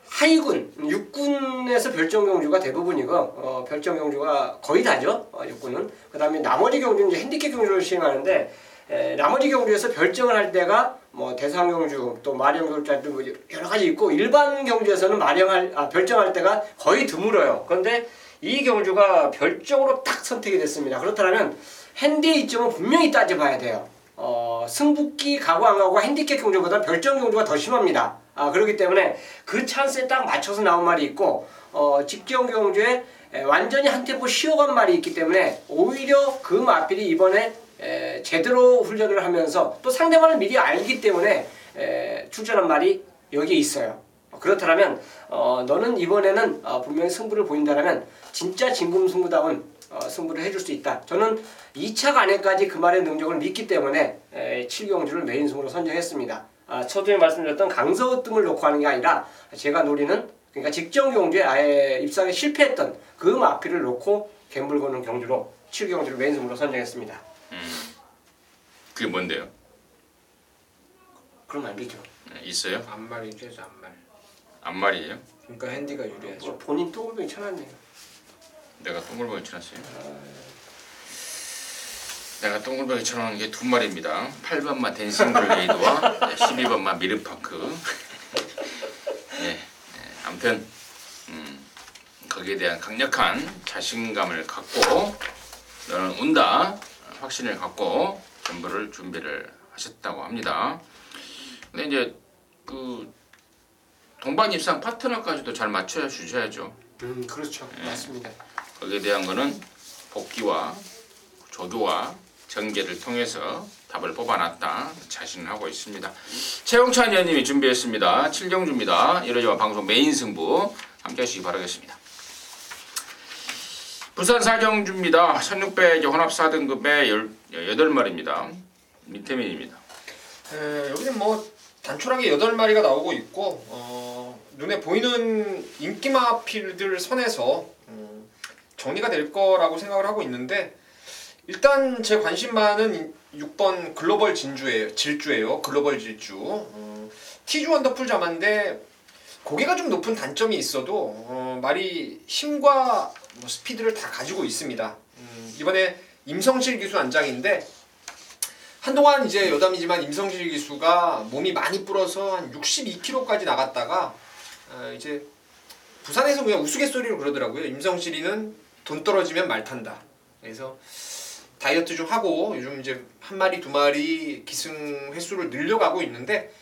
하위군, 육군에서 별정 경주가 대부분이고 별정 경주가 거의 다죠. 육군은. 그 다음에 나머지 경주는 이제 핸디캡 경주를 시행하는데 나머지 경주에서 별정을 할 때가 뭐 대상 경주, 또 마령 경주 뭐 여러 가지 있고 일반 경주에서는 별정할 때가 거의 드물어요. 그런데 이 경주가 별정으로 딱 선택이 됐습니다. 그렇다면 핸디의 이점은 분명히 따져봐야 돼요. 승부기 가고 안 가고가 핸디캡 경주보다 별정 경주가 더 심합니다. 그렇기 때문에 그 찬스에 딱 맞춰서 나온 말이 있고 직경 경주에 완전히 한 템포 쉬어간 말이 있기 때문에 오히려 그 마필이 이번에 제대로 훈련을 하면서 또 상대방을 미리 알기 때문에 출전한 말이 여기에 있어요. 그렇다면 너는 이번에는 분명히 승부를 보인다면 진짜 진금승부다운 승부를 해줄 수 있다. 저는 2차 간에까지 그 말의 능력을 믿기 때문에 7경주를 메인 승으로 선정했습니다. 초두에 말씀드렸던 강서으뜸을 놓고 하는 게 아니라 제가 노리는 그러니까 직전 경주에 아예 입상에 실패했던 그 마필을 놓고 갬블 거는 경주로 7경주를 메인 승으로 선정했습니다. 그게 뭔데요? 그럼 알겠죠. 있어요? 앞말이죠, 앞말. 앞말이에요? 그러니까 핸디가 유리하죠. 본인 똥을병이 쳐놨네요. 내가 똥글병이 쳐놨어요? 내가 똥글병이 쳐놓은 게 두 마리입니다. 8번마 댄싱 블레이드와 12번마 미르파크. 아무튼 거기에 대한 강력한 자신감을 갖고 너는 운다 확신을 갖고 전부를 준비를 하셨다고 합니다. 근데 이제 그 동반 입상 파트너까지도 잘 맞춰 주셔야죠. 그렇죠. 맞습니다. 거기에 대한 거는 복귀와 조교와 전개를 통해서 답을 뽑아놨다 자신을 하고 있습니다. 최용찬 의원님이 준비했습니다. 7경주입니다. 이러지마 방송 메인 승부 함께 하시기 바라겠습니다. 부산 4경주입니다. 1600의 혼합 4등급의 18마리입니다. 민태민입니다. 여기는 뭐 단촐하게 8마리가 나오고 있고 눈에 보이는 인기마필들 선에서 정리가 될 거라고 생각을 하고 있는데 일단 제 관심만은 6번 글로벌 질주예요. 글로벌 질주. 티주 원더풀 자마인데 고개가 좀 높은 단점이 있어도 말이 힘과 뭐 스피드를 다 가지고 있습니다. 이번에 임성실 기수 안장인데 한동안 이제 여담이지만 임성실 기수가 몸이 많이 불어서 한 62kg까지 나갔다가 이제 부산에서 그냥 우스갯소리로 그러더라고요. 임성실이는 돈 떨어지면 말 탄다. 그래서 다이어트 좀 하고 요즘 이제 한 마리 두 마리 기승 횟수를 늘려가고 있는데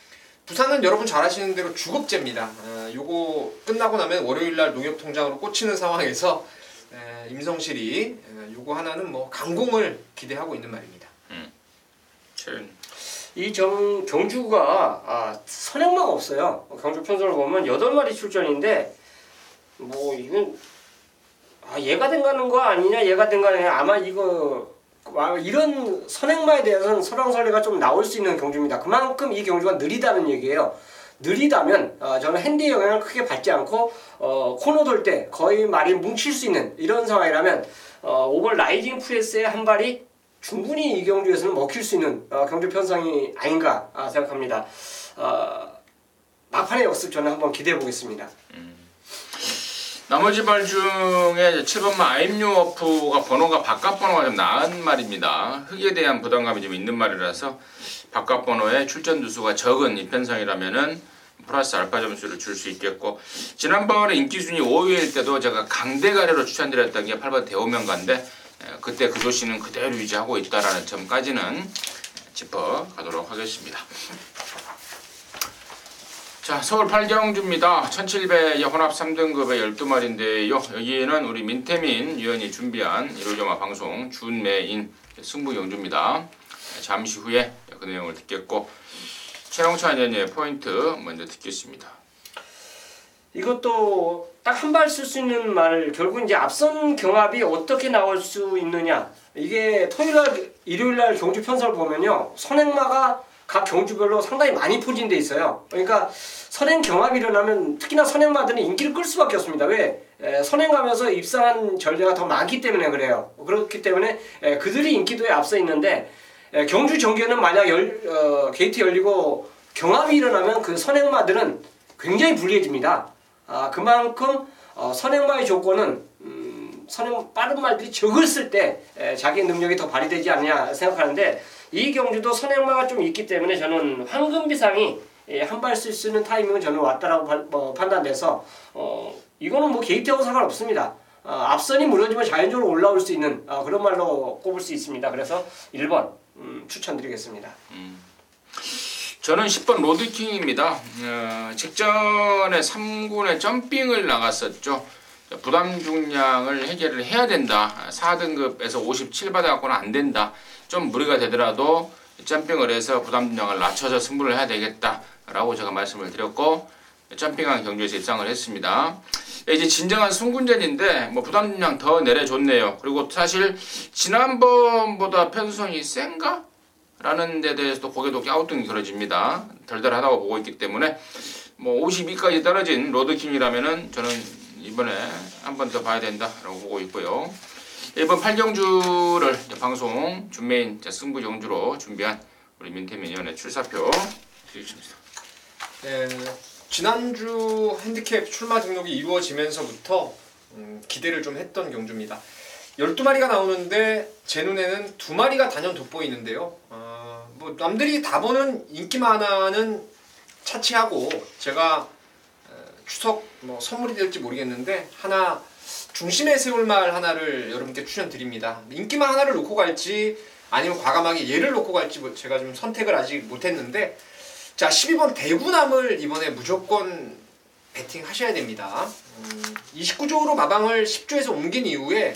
부산은 여러분 잘 아시는 대로 주급제입니다. 요거 끝나고 나면 월요일날 농협통장으로 꽂히는 상황에서 임성실이 요거 하나는 뭐 강공을 기대하고 있는 말입니다. 이 경주가 선행마가 없어요. 경주 편성을 보면 8마리 출전인데 뭐 이건 얘가 된가는 거 아니냐 얘가 된가 아니냐 아마 이거 이런 선행마에 대해서는 설왕설래가 좀 나올 수 있는 경주입니다. 그만큼 이 경주가 느리다는 얘기예요. 느리다면 저는 핸디의 영향을 크게 받지 않고 코너 돌 때 거의 말이 뭉칠 수 있는 이런 상황이라면 오벌 라이징 프레스의 한 발이 충분히 이 경주에서는 먹힐 수 있는 경주 편성이 아닌가 생각합니다. 막판의 역습 저는 한번 기대해 보겠습니다. 나머지 발 중에 7번마 아임요어프가 번호가 바깥 번호가 좀 나은 말입니다. 흙에 대한 부담감이 좀 있는 말이라서 바깥 번호에 출전 두수가 적은 이 편성이라면은 플러스 알파 점수를 줄 수 있겠고, 지난번에 인기순위 5위일 때도 제가 강대가리로 추천드렸던 게 8번 대오명가인데 그때 그 조시는 그대로 유지하고 있다라는 점까지는 짚어가도록 하겠습니다. 자, 서울 8경주입니다. 1700의 혼합 3등급의 12마리인데요. 여기에는 우리 민태민 위원이 준비한 1호점화 방송 준매인 승부 경주입니다. 잠시 후에 그 내용을 듣겠고, 최영찬 위원의 포인트 먼저 듣겠습니다. 이것도 딱 한 발 쓸 수 있는 말, 결국 이제 앞선 경합이 어떻게 나올 수 있느냐. 이게 토요일날, 일요일날 경주 편성을 보면요, 선행마가 각 경주별로 상당히 많이 포진돼 있어요. 그러니까 선행 경합이 일어나면 특히나 선행마들은 인기를 끌 수밖에 없습니다. 왜? 선행하면서 입상한 전례가 더 많기 때문에 그래요. 그렇기 때문에 그들이 인기도에 앞서 있는데, 경주 정기에는 만약 게이트 열리고 경합이 일어나면 그 선행마들은 굉장히 불리해집니다. 그만큼 선행마의 조건은 빠른 말들이 적었을 때 자기 능력이 더 발휘되지 않냐 생각하는데, 이 경주도 선행마가 좀 있기 때문에 저는 황금비상이 한 발 쓸 수 있는 타이밍은 저는 왔다라고 판단돼서 이거는 뭐 게이트하고 상관없습니다. 앞선이 무너지면 자연적으로 올라올 수 있는 그런 말로 꼽을 수 있습니다. 그래서 1번 추천드리겠습니다. 저는 10번 로드킹입니다. 직전에 3군에 점핑을 나갔었죠. 부담 중량을 해결을 해야 된다. 4등급에서 57 받아갖고는 안 된다. 좀 무리가 되더라도 점핑을 해서 부담 중량을 낮춰서 승부를 해야 되겠다라고 제가 말씀을 드렸고, 점핑한 경주에서 입상을 했습니다. 이제 진정한 승군전인데 뭐 부담 중량 더 내려줬네요. 그리고 사실 지난번보다 편성이 센가? 라는 데 대해서도 고개도 갸우뚱이 그려집니다. 덜덜하다고 보고 있기 때문에 뭐 52까지 떨어진 로드킹이라면은 저는 이번에 한 번 더 봐야 된다라고 보고 있고요. 이번 8경주를 방송 준메인 승부 경주로 준비한 우리 민태민 위원의 출사표 드리겠습니다. 네, 지난주 핸디캡 출마 등록이 이루어지면서부터 기대를 좀 했던 경주입니다. 12마리가 나오는데 제 눈에는 2마리가 단연 돋보이는데요. 뭐 남들이 다 보는 인기 만화는 차치하고 제가 추석 뭐 선물이 될지 모르겠는데 하나 중심에 세울 말 하나를 여러분께 추천드립니다. 인기만 하나를 놓고 갈지 아니면 과감하게 얘를 놓고 갈지 제가 좀 선택을 아직 못했는데, 자, 12번 대구남을 이번에 무조건 배팅 하셔야 됩니다. 29조로 마방을 10조에서 옮긴 이후에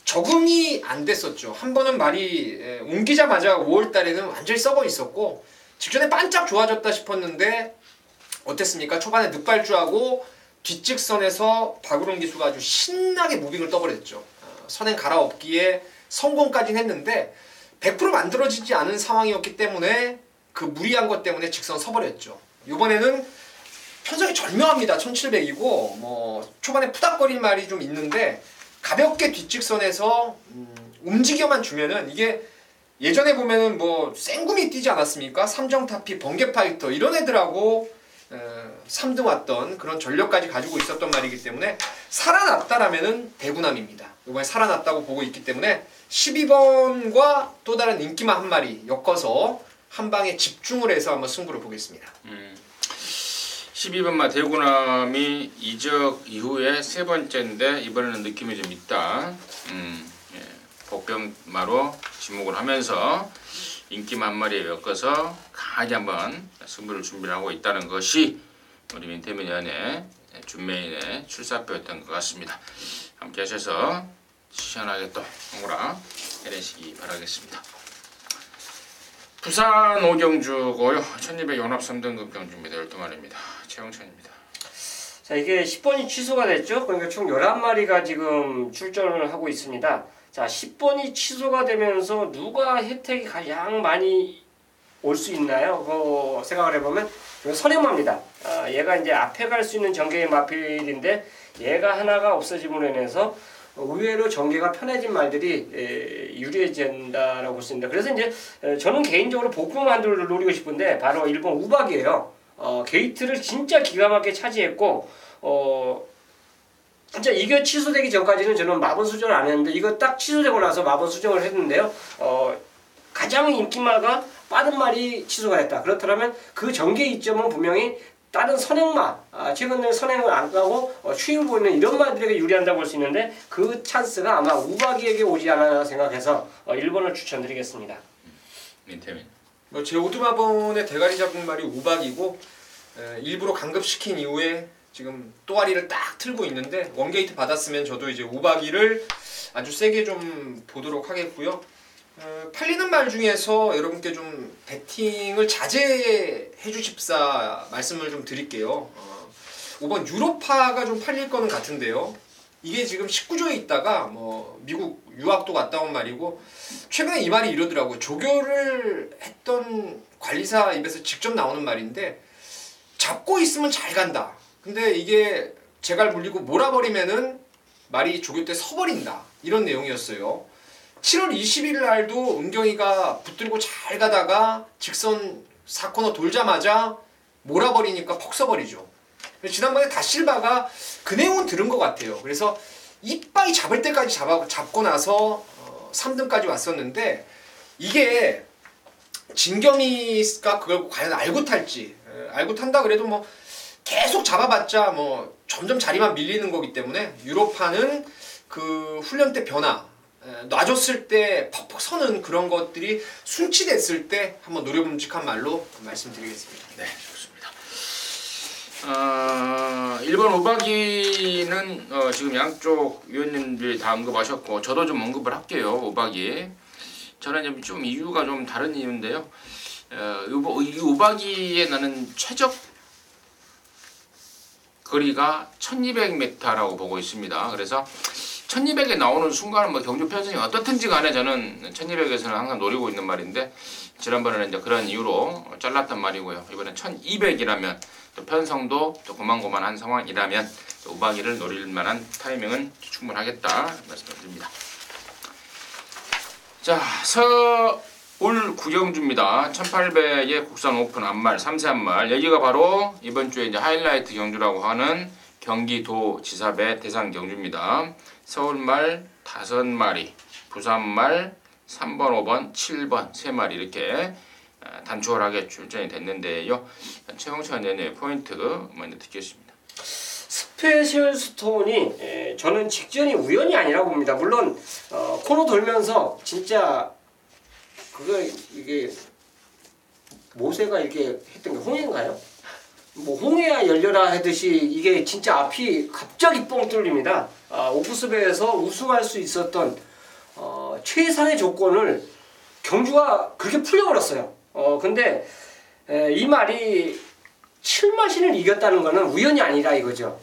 적응이 안 됐었죠. 한 번은 말이 옮기자마자 5월달에는 완전히 썩어 있었고 직전에 반짝 좋아졌다 싶었는데 어땠습니까? 초반에 늑발주하고 뒷직선에서 박우론 기수가 아주 신나게 무빙을 떠버렸죠. 선행 갈아엎기에 성공까지는 했는데 100% 만들어지지 않은 상황이었기 때문에 그 무리한 것 때문에 직선 서버렸죠. 이번에는 편성이 절묘합니다. 1700이고 뭐 초반에 푸닥거릴 말이 좀 있는데 가볍게 뒷직선에서 움직여만 주면은, 이게 예전에 보면은 뭐 생구미 뛰지 않았습니까? 삼정타피, 번개파이터 이런 애들하고 3등 왔던 그런 전력까지 가지고 있었던 말이기 때문에 살아났다라면은 대구남입니다. 이번에 살아났다고 보고 있기 때문에 12번과 또 다른 인기만 한 마리 엮어서 한 방에 집중을 해서 한번 승부를 보겠습니다. 12번마 대구남이 이적 이후에 세 번째인데 이번에는 느낌이 좀 있다. 복병마로 지목을 하면서 인기만 한 마리에 엮어서 강하게 한번 승부를 준비를 하고 있다는 것이 우리 민태민 위원의 준메인의 출사표였던 것 같습니다. 함께 하셔서 시원하게 또 홍보라 해내시기 바라겠습니다. 부산 오경주고요. 1200 연합 3등급 경주입니다. 12마리입니다. 최영천입니다. 자, 이게 10번이 취소가 됐죠. 그러니까 총 11마리가 지금 출전을 하고 있습니다. 자, 10번이 취소가 되면서 누가 혜택이 가장 많이 올 수 있나요? 그거 생각을 해보면 선행마입니다. 얘가 이제 앞에 갈 수 있는 전개의 마필인데 얘가 하나가 없어짐으로 인해서 의외로 전개가 편해진 말들이 유리해진다라고 볼 수 있습니다. 그래서 이제 저는 개인적으로 복부만두를 노리고 싶은데 바로 일본 우박이에요. 게이트를 진짜 기가 막히게 차지했고 진짜 이게 취소되기 전까지는 저는 마법 수정을 안 했는데 이거 딱 취소되고 나서 마법 수정을 했는데요. 가장 인기마가 빠른 말이 취소가 됐다. 그렇다면 그 전개 이점은 분명히 다른 선행마, 최근에 선행을 안 가고 추임을 보이는 이런 말들에게 유리한다고 볼 수 있는데 그 찬스가 아마 우박이에게 오지 않았나 생각해서 1번을 추천드리겠습니다. 민태민. 제 오두마본의 대가리 잡은 말이 우박이고 일부러 강급시킨 이후에 지금 또아리를 딱 틀고 있는데 원게이트 받았으면 저도 이제 우박이를 아주 세게 좀 보도록 하겠고요. 팔리는 말 중에서 여러분께 좀 배팅을 자제해 주십사 말씀을 좀 드릴게요. 5번 유로파가 좀 팔릴 거는 같은데요. 이게 지금 19조에 있다가 뭐 미국 유학도 갔다 온 말이고 최근에 이 말이 이러더라고요. 조교를 했던 관리사 입에서 직접 나오는 말인데 잡고 있으면 잘 간다. 근데 이게 제갈 물리고 몰아버리면은 말이 조교 때 서버린다. 이런 내용이었어요. 7월 20일 날도 은경이가 붙들고 잘 가다가 직선 4코너 돌자마자 몰아버리니까 퍽 서버리죠. 지난번에 다실바가 그 내용은 들은 것 같아요. 그래서 이빠이 잡을 때까지 잡고 나서 3등까지 왔었는데 이게 진겸이가 그걸 과연 알고 탈지 알고 탄다 그래도 뭐 계속 잡아봤자 뭐 점점 자리만 밀리는 거기 때문에 유로파는 그 훈련 때 변화 놔줬을 때 퍽퍽 서는 그런 것들이 순치됐을 때 한번 노려봄직한 말로 말씀드리겠습니다. 네, 좋습니다. 1번 우박이는 지금 양쪽 위원님들이 다 언급하셨고 저도 좀 언급을 할게요. 우박이. 저는 좀 이유가 좀 다른 이유인데요. 이 우박이에 나는 최적 거리가 1200m라고 보고 있습니다. 그래서 1200에 나오는 순간은 뭐 경주 편성이 어떻든지 간에 저는 1200에서는 항상 노리고 있는 말인데 지난번에는 이제 그런 이유로 잘랐단 말이고요. 이번엔 1200이라면 또 편성도 또 고만고만한 상황이라면 또 우박이를 노릴 만한 타이밍은 충분하겠다 말씀드립니다. 자, 서울 구경주입니다. 1800의 국산 오픈 안말 3세 안말 여기가 바로 이번 주에 이제 하이라이트 경주라고 하는 경기도 지사배 대상 경주입니다. 서울말 5마리, 부산말 3번, 5번, 7번 3마리 이렇게 단촐하게 출전이 됐는데요. 최홍천 의원의 포인트 먼저 듣겠습니다. 스페셜 스톤이 저는 직전이 우연이 아니라고 봅니다. 물론 코너 돌면서 진짜 이게 모세가 이렇게 했던 게 홍해인가요? 뭐 홍해야 열려라 하듯이 이게 진짜 앞이 갑자기 뻥 뚫립니다. 오프스배에서 우승할 수 있었던 최상의 조건을 경주가 그렇게 풀려버렸어요. 근데 이 말이 7마신을 이겼다는 거는 우연이 아니라 이거죠.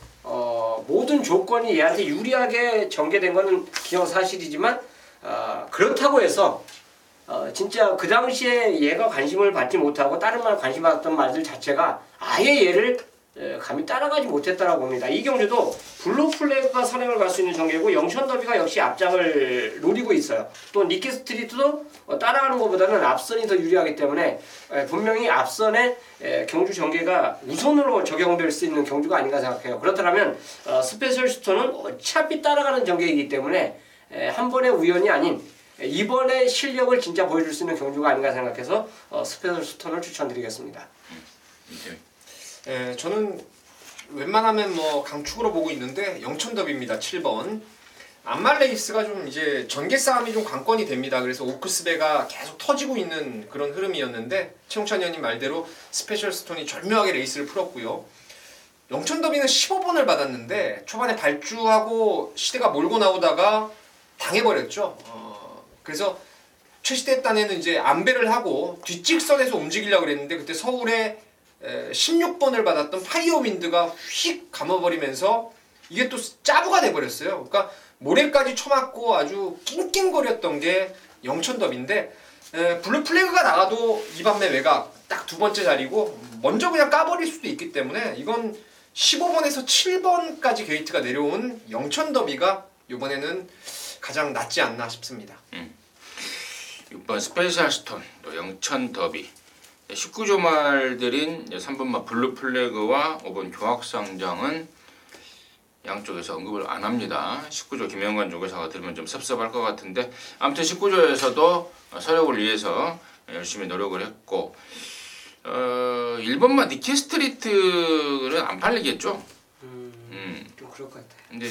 모든 조건이 얘한테 유리하게 전개된 거는 기정사실이지만 그렇다고 해서 진짜 그 당시에 얘가 관심을 받지 못하고 다른 말 관심 받았던 말들 자체가 아예 얘를 감히 따라가지 못했다라고 봅니다. 이 경주도 블루플래그가 선행을 갈 수 있는 전개고 영천더비가 역시 앞장을 노리고 있어요. 또 니키 스트리트도 따라가는 것보다는 앞선이 더 유리하기 때문에 분명히 앞선에 경주 전개가 우선으로 적용될 수 있는 경주가 아닌가 생각해요. 그렇다면 스페셜 슈터는 어차피 따라가는 전개이기 때문에 한 번의 우연이 아닌 이번에 실력을 진짜 보여줄 수 있는 경주가 아닌가 생각해서 스페셜 슈터를 추천드리겠습니다. 저는 웬만하면 뭐 강축으로 보고 있는데 영천더비입니다. 7번 안말레이스가 좀 이제 전개 싸움이 좀 관건이 됩니다. 그래서 오크스배가 계속 터지고 있는 그런 흐름이었는데 최홍찬 의원님 말대로 스페셜 스톤이 절묘하게 레이스를 풀었고요. 영천더비는 15번을 받았는데 초반에 발주하고 시대가 몰고 나오다가 당해버렸죠. 그래서 최시대 딴에는 이제 안배를 하고 뒷직선에서 움직이려고 그랬는데 그때 서울에 16번을 받았던 파이어윈드가 휙 감아버리면서 이게 또 짜부가 돼버렸어요. 그러니까 모래까지 쳐맞고 아주 낑낑거렸던 게 영천더비인데 블루 플래그가 나가도 2반매 외곽 딱 두 번째 자리고 먼저 그냥 까버릴 수도 있기 때문에 이건 15번에서 7번까지 게이트가 내려온 영천더비가 이번에는 가장 낫지 않나 싶습니다. 6번 스페셜 스톤, 또 영천 더비. 19조 말들인 3번마 블루 플래그와 5번 교학상장은 양쪽에서 언급을 안 합니다. 19조 김영관 조교사가 들으면 좀 섭섭할 것 같은데 아무튼 19조에서도 서력을 위해서 열심히 노력을 했고 1번마 니키 스트리트는 안 팔리겠죠? 좀 그럴 것 같아요. 근데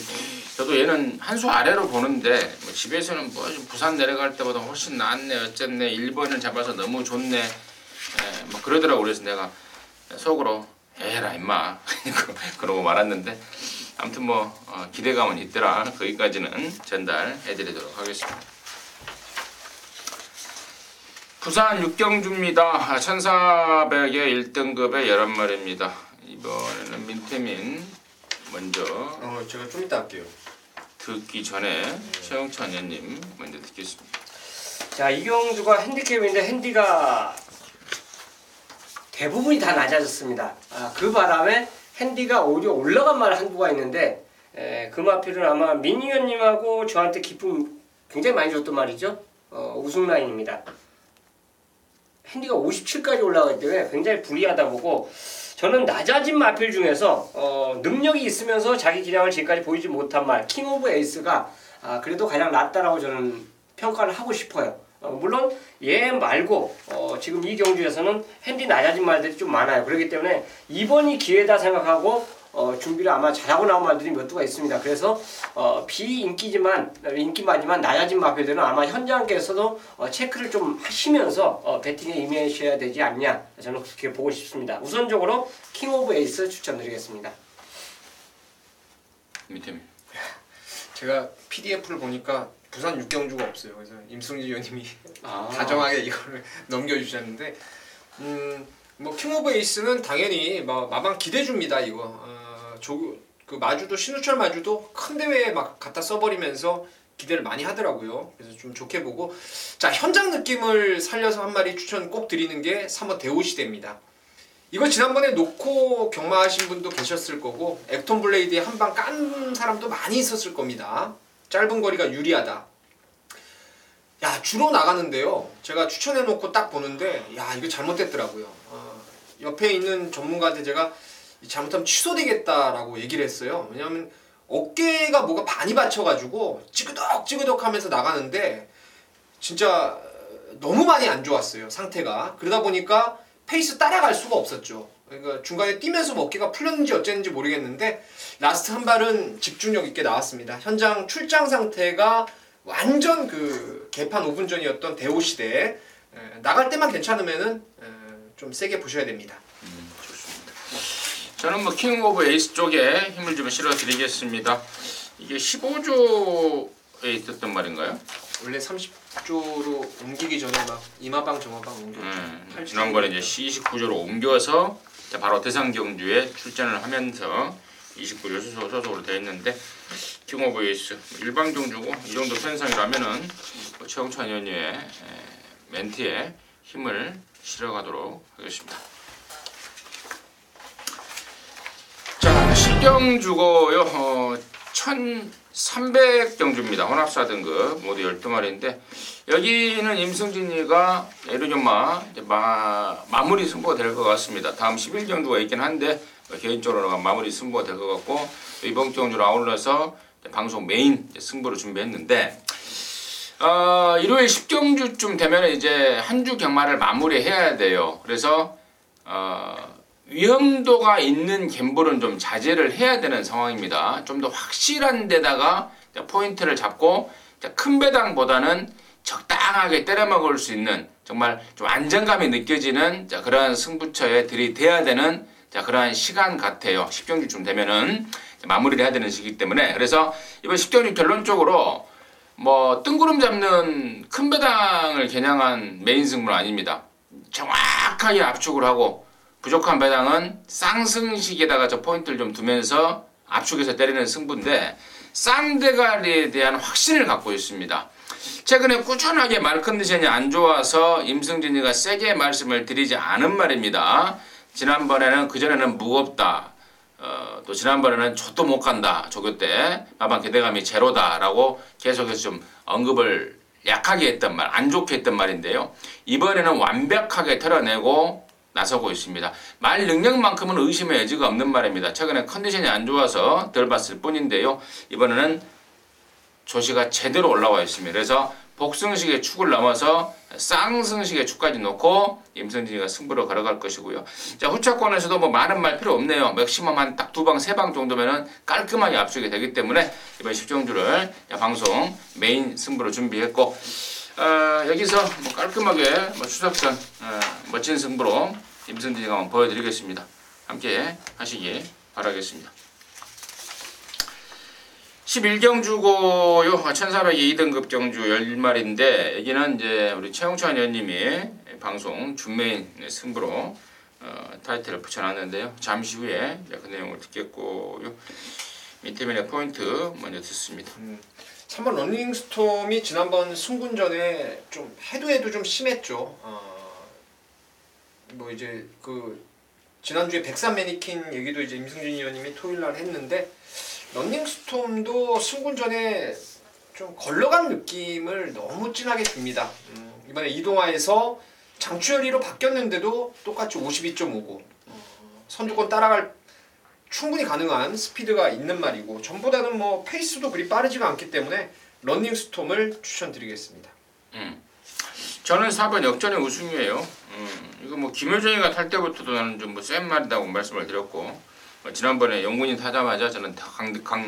저도 얘는 한 수 아래로 보는데 뭐 집에서는 뭐 부산 내려갈 때보다 훨씬 낫네 어쨌네 1번을 잡아서 너무 좋네 뭐 그러더라고. 그래서 내가 속으로 에라 임마 그러고 말았는데 아무튼 뭐 기대감은 있더라. 거기까지는 전달해드리도록 하겠습니다. 부산 육경주입니다. 1400에 1등급의 11마리입니다. 이번에는 민태민 먼저 제가 좀 이따 할게요. 듣기 전에 최영찬 의원님 먼저 듣겠습니다. 자, 이경주가 핸디캡인데 핸디가 대부분이 다 낮아졌습니다. 그 바람에 핸디가 오히려 올라간 말 한두가 있는데 그 마필은 아마 민 의원님하고 저한테 기쁨 굉장히 많이 줬던 말이죠. 우승 라인입니다. 핸디가 57까지 올라가기 때문에 굉장히 불리하다 보고 저는 낮아진 마필 중에서 능력이 있으면서 자기 기량을 지금까지 보이지 못한 말 킹 오브 에이스가 그래도 가장 낫다라고 저는 평가를 하고 싶어요. 물론 얘 말고 지금 이 경주에서는 핸디 낮아진 말들이 좀 많아요. 그렇기 때문에 이번이 기회다 생각하고 준비를 아마 잘하고 나온 말들이 몇 두가 있습니다. 그래서 비인기지만 인기마지만 낮아진 마필들은 아마 현장께서도 체크를 좀 하시면서 배팅에 임하셔야 되지 않냐 저는 그렇게 보고 싶습니다. 우선적으로 킹 오브 에이스 추천드리겠습니다. 민태민. 제가 PDF를 보니까 부산 육경주가 없어요. 그래서 임승지 의원님이 다정하게 이거를 넘겨주셨는데 뭐 킹 오브 에이스는 당연히 마방 기대줍니다. 이거 그 마주도 신우철 마주도 큰 대회에 막 갖다 써버리면서 기대를 많이 하더라고요. 그래서 좀 좋게 보고 자 현장 느낌을 살려서 한 마리 추천 꼭 드리는 게 3번 대오시대입니다. 이거 지난번에 놓고 경마하신 분도 계셨을 거고 액톤 블레이드에 한 방 깐 사람도 많이 있었을 겁니다. 짧은 거리가 유리하다. 야 주로 나가는데요. 제가 추천해놓고 딱 보는데 야 이거 잘못됐더라고요. 옆에 있는 전문가한테 제가 잘못하면 취소되겠다라고 얘기를 했어요. 왜냐하면 어깨가 뭐가 많이 받쳐가지고 찌그덕 하면서 나가는데 진짜 너무 많이 안 좋았어요. 상태가. 그러다 보니까 페이스 따라갈 수가 없었죠. 그러니까 중간에 뛰면서 어깨가 풀렸는지 어쨌는지 모르겠는데 라스트 한 발은 집중력 있게 나왔습니다. 현장 출장 상태가 완전 그 개판 5분 전이었던 대오시대 나갈 때만 괜찮으면은 좀 세게 보셔야 됩니다. 좋습니다. 저는 뭐 킹 오브 에이스 쪽에 힘을 좀 실어드리겠습니다. 이게 15조에 있었던 말인가요? 원래 30조로 옮기기 전에 막 이마방 저마방 옮겼죠. 지난번에 이제 29조로 옮겨서 바로 대상 경주에 출전을 하면서 29조 소속으로 되어 있는데 킹 오브 에이스 일반 경주고 이 정도 편성이라면은 최홍찬 의원님의 멘트에 힘을 실어가도록 하겠습니다. 자 실경주고요. 1300 경주입니다. 혼합 4등급 모두 12마리인데 여기는 임승진이가 에르존마 마무리 승부가 될 것 같습니다. 다음 11경주가 있긴 한데 개인적으로는 마무리 승부가 될 것 같고 이번 경주를 아울러서 방송 메인 승부를 준비했는데 일요일 10경주쯤 되면 이제 한 주 경마를 마무리해야 돼요. 그래서 위험도가 있는 갬블은 좀 자제를 해야 되는 상황입니다. 좀 더 확실한 데다가 포인트를 잡고 큰 배당보다는 적당하게 때려먹을 수 있는 정말 좀 안정감이 느껴지는 그런 승부처에 들이대야 되는 그러한 시간 같아요. 10경주쯤 되면은 마무리를 해야 되는 시기이기 때문에 그래서 이번 10경주 결론적으로 뭐 뜬구름 잡는 큰 배당을 겨냥한 메인 승부는 아닙니다. 정확하게 압축을 하고 부족한 배당은 쌍승식에다가 저 포인트를 좀 두면서 압축해서 때리는 승부인데 쌍대가리에 대한 확신을 갖고 있습니다. 최근에 꾸준하게 말 컨디션이 안 좋아서 임승진이가 세게 말씀을 드리지 않은 말입니다. 지난번에는 그전에는 무겁다. 또 지난번에는 좆도 못 간다. 조교 때 마방 기대감이 제로다라고 계속해서 좀 언급을 약하게 했던 말, 안 좋게 했던 말인데요. 이번에는 완벽하게 털어내고 나서고 있습니다. 말 능력만큼은 의심의 여지가 없는 말입니다. 최근에 컨디션이 안 좋아서 덜 봤을 뿐인데요. 이번에는 조시가 제대로 올라와 있습니다. 그래서 복승식의 축을 넘어서 쌍승식의 축까지 놓고 임승진이가 승부로 걸어갈 것이고요. 자, 후차권에서도 뭐 많은 말 필요 없네요. 맥시멈 한 딱 2방, 3방 정도면은 깔끔하게 압축이 되기 때문에 이번 10종주를 방송 메인 승부로 준비했고, 여기서 뭐 깔끔하게 뭐 추석전 멋진 승부로 임승진이가 한번 보여드리겠습니다. 함께 하시기 바라겠습니다. 11경주고요. 1402 2등급 경주 10마리인데 여기는 이제 우리 최홍찬 의원님이 방송 준메인 승부로 타이틀을 붙여놨는데요. 잠시 후에 그 내용을 듣겠고요. 밑에면의 포인트 먼저 듣습니다. 3번 런닝스톰이 지난번 승군전에 좀 해도 좀 심했죠. 뭐 이제 그 지난주에 백산 매니킨 얘기도 이제 임승진 의원님이 토요일날 했는데 런닝스톰도 승군전에 좀 걸러간 느낌을 너무 진하게 줍니다. 이번에 이동화에서 장추열이로 바뀌었는데도 똑같이 52.59 선두권 따라갈 충분히 가능한 스피드가 있는 말이고 전보다는 뭐 페이스도 그리 빠르지가 않기 때문에 런닝스톰을 추천드리겠습니다. 저는 4번 역전의 우승이에요. 이거 뭐 김효정이가 탈 때부터도 나는 좀 뭐 센 말이라고 말씀을 드렸고 지난번에 영군이 타자마자 저는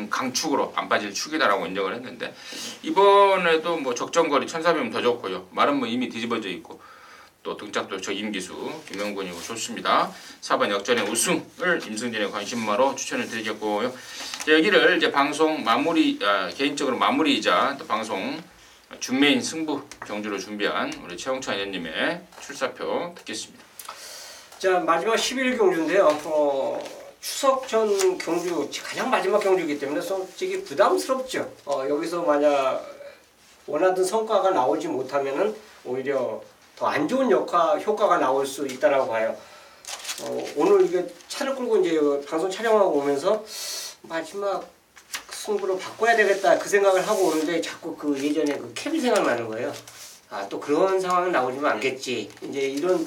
강축으로 안 빠질 축이다라고 인정을 했는데 이번에도 뭐 적정거리 1400면 더 좋고요. 말은 뭐 이미 뒤집어져 있고 또 등짝도 저 임기수 김영군이고 좋습니다. 4번 역전의 우승을 임승진의 관심마로 추천을 드리겠고요. 여기를 이제 방송 마무리 개인적으로 마무리이자 또 방송 준메인 승부 경주로 준비한 우리 최홍찬 의원님의 출사표 듣겠습니다. 자, 마지막 11경주인데요. 추석 전 경주 가장 마지막 경주이기 때문에 솔직히 부담스럽죠. 여기서 만약 원하던 성과가 나오지 못하면은 오히려 더 안 좋은 효과가 나올 수 있다라고 봐요. 오늘 이게 차를 끌고 이제 방송 촬영하고 오면서 마지막 승부로 바꿔야 되겠다 그 생각을 하고 오는데 자꾸 그 예전에 그 캡이 생각나는 거예요. 또 그런 상황은 나오지만 않겠지. 이제 이런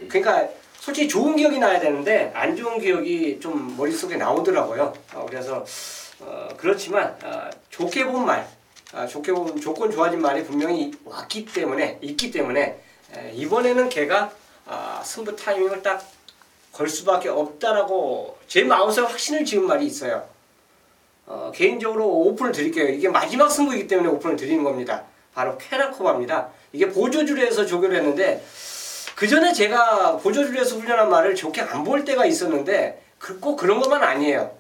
그러니까 솔직히 좋은 기억이 나야 되는데 안 좋은 기억이 좀 머릿속에 나오더라고요. 그래서 그렇지만 좋게 본 말, 좋게 본 조건 좋아진 말이 분명히 있기 때문에 이번에는 걔가 승부 타이밍을 딱 걸 수밖에 없다라고 제 마음속에 확신을 지은 말이 있어요. 개인적으로 오픈을 드릴게요. 이게 마지막 승부이기 때문에 오픈을 드리는 겁니다. 바로 페나코바입니다. 이게 보조줄에서 조교를 했는데 그 전에 제가 보조줄에서 훈련한 말을 좋게 안 볼 때가 있었는데 꼭 그런 것만 아니에요.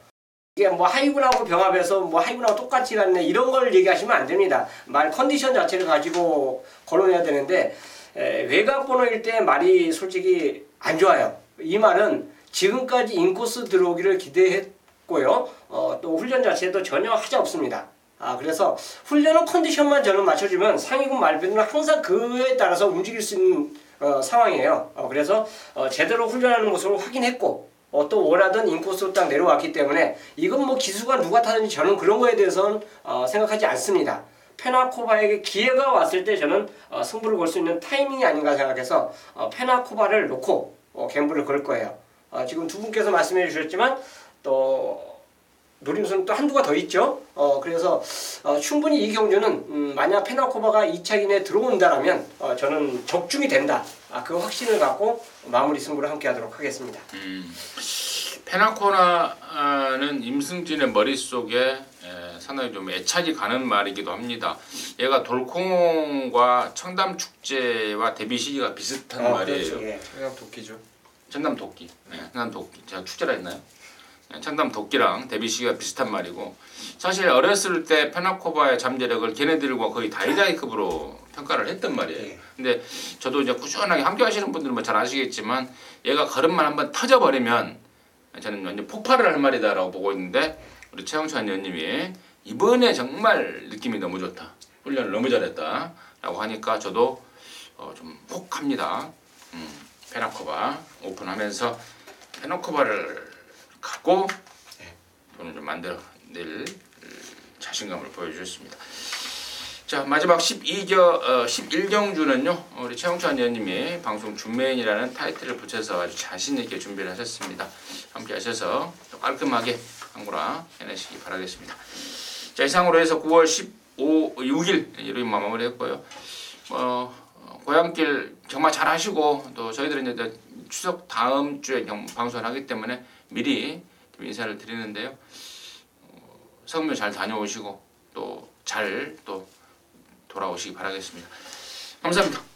이게 뭐 하이군하고 병합해서 뭐 하이군하고 똑같이 갔네 이런 걸 얘기하시면 안 됩니다. 말 컨디션 자체를 가지고 거론해야 되는데 외곽 번호일 때 말이 솔직히 안 좋아요. 이 말은 지금까지 인코스 들어오기를 기대했고요. 또 훈련 자체도 전혀 하자 없습니다. 그래서 훈련은 컨디션만 저는 맞춰주면 상위군 말배는 항상 그에 따라서 움직일 수 있는 상황이에요. 그래서 제대로 훈련하는 모습을 확인했고 또 원하던 인코스로 딱 내려왔기 때문에 이건 뭐 기수가 누가 타든지 저는 그런 거에 대해서는 생각하지 않습니다. 페나코바에게 기회가 왔을 때 저는 승부를 걸 수 있는 타이밍이 아닌가 생각해서 페나코바를 놓고 갬블을 걸 거예요. 지금 두 분께서 말씀해 주셨지만 또 노림수는 또 한두가 더 있죠. 그래서 충분히 이 경주는 만약 페나코바가 2차 이내에 들어온다라면 저는 적중이 된다. 그 확신을 갖고 마무리 승부를 함께 하도록 하겠습니다. 페나코나는 임승진의 머릿속에 상당히 좀 애착이 가는 말이기도 합니다. 얘가 돌콩과 청담축제와 데뷔 시기가 비슷한 말이에요. 그렇죠. 예. 그냥 도끼죠. 전남 도끼. 전남 도끼. 제가 축제라 했나요? 청담 도끼랑 데뷔 시기가 비슷한 말이고 사실 어렸을 때 페나코바의 잠재력을 걔네들과 거의 다이다이급으로 평가를 했단 말이에요. 예. 근데 저도 이제 꾸준하게 함께 하시는 분들은 뭐 잘 아시겠지만 얘가 걸음만 한번 터져버리면 저는 완전 폭발을 할 말이다라고 보고 있는데 우리 최영찬 의원님이 이번에 정말 느낌이 너무 좋다. 훈련을 너무 잘했다. 라고 하니까 저도 좀 혹합니다. 페나코바 오픈하면서 페나코바를 갖고 돈을 좀 만들어낼 자신감을 보여주셨습니다. 자 마지막 11경주는요 우리 최영찬 의원님이 방송 준메인이라는 타이틀을 붙여서 아주 자신 있게 준비를 하셨습니다. 함께 하셔서 깔끔하게 한구라 해내시기 바라겠습니다. 자 이상으로 해서 9월 6일 일요일 마무리했고요. 고향길 정말 잘 하시고 또 저희들은 이제 추석 다음 주에 방송을 하기 때문에 미리 좀 인사를 드리는데요. 성묘 잘 다녀오시고 또 잘 또 돌아오시기 바라겠습니다. 감사합니다.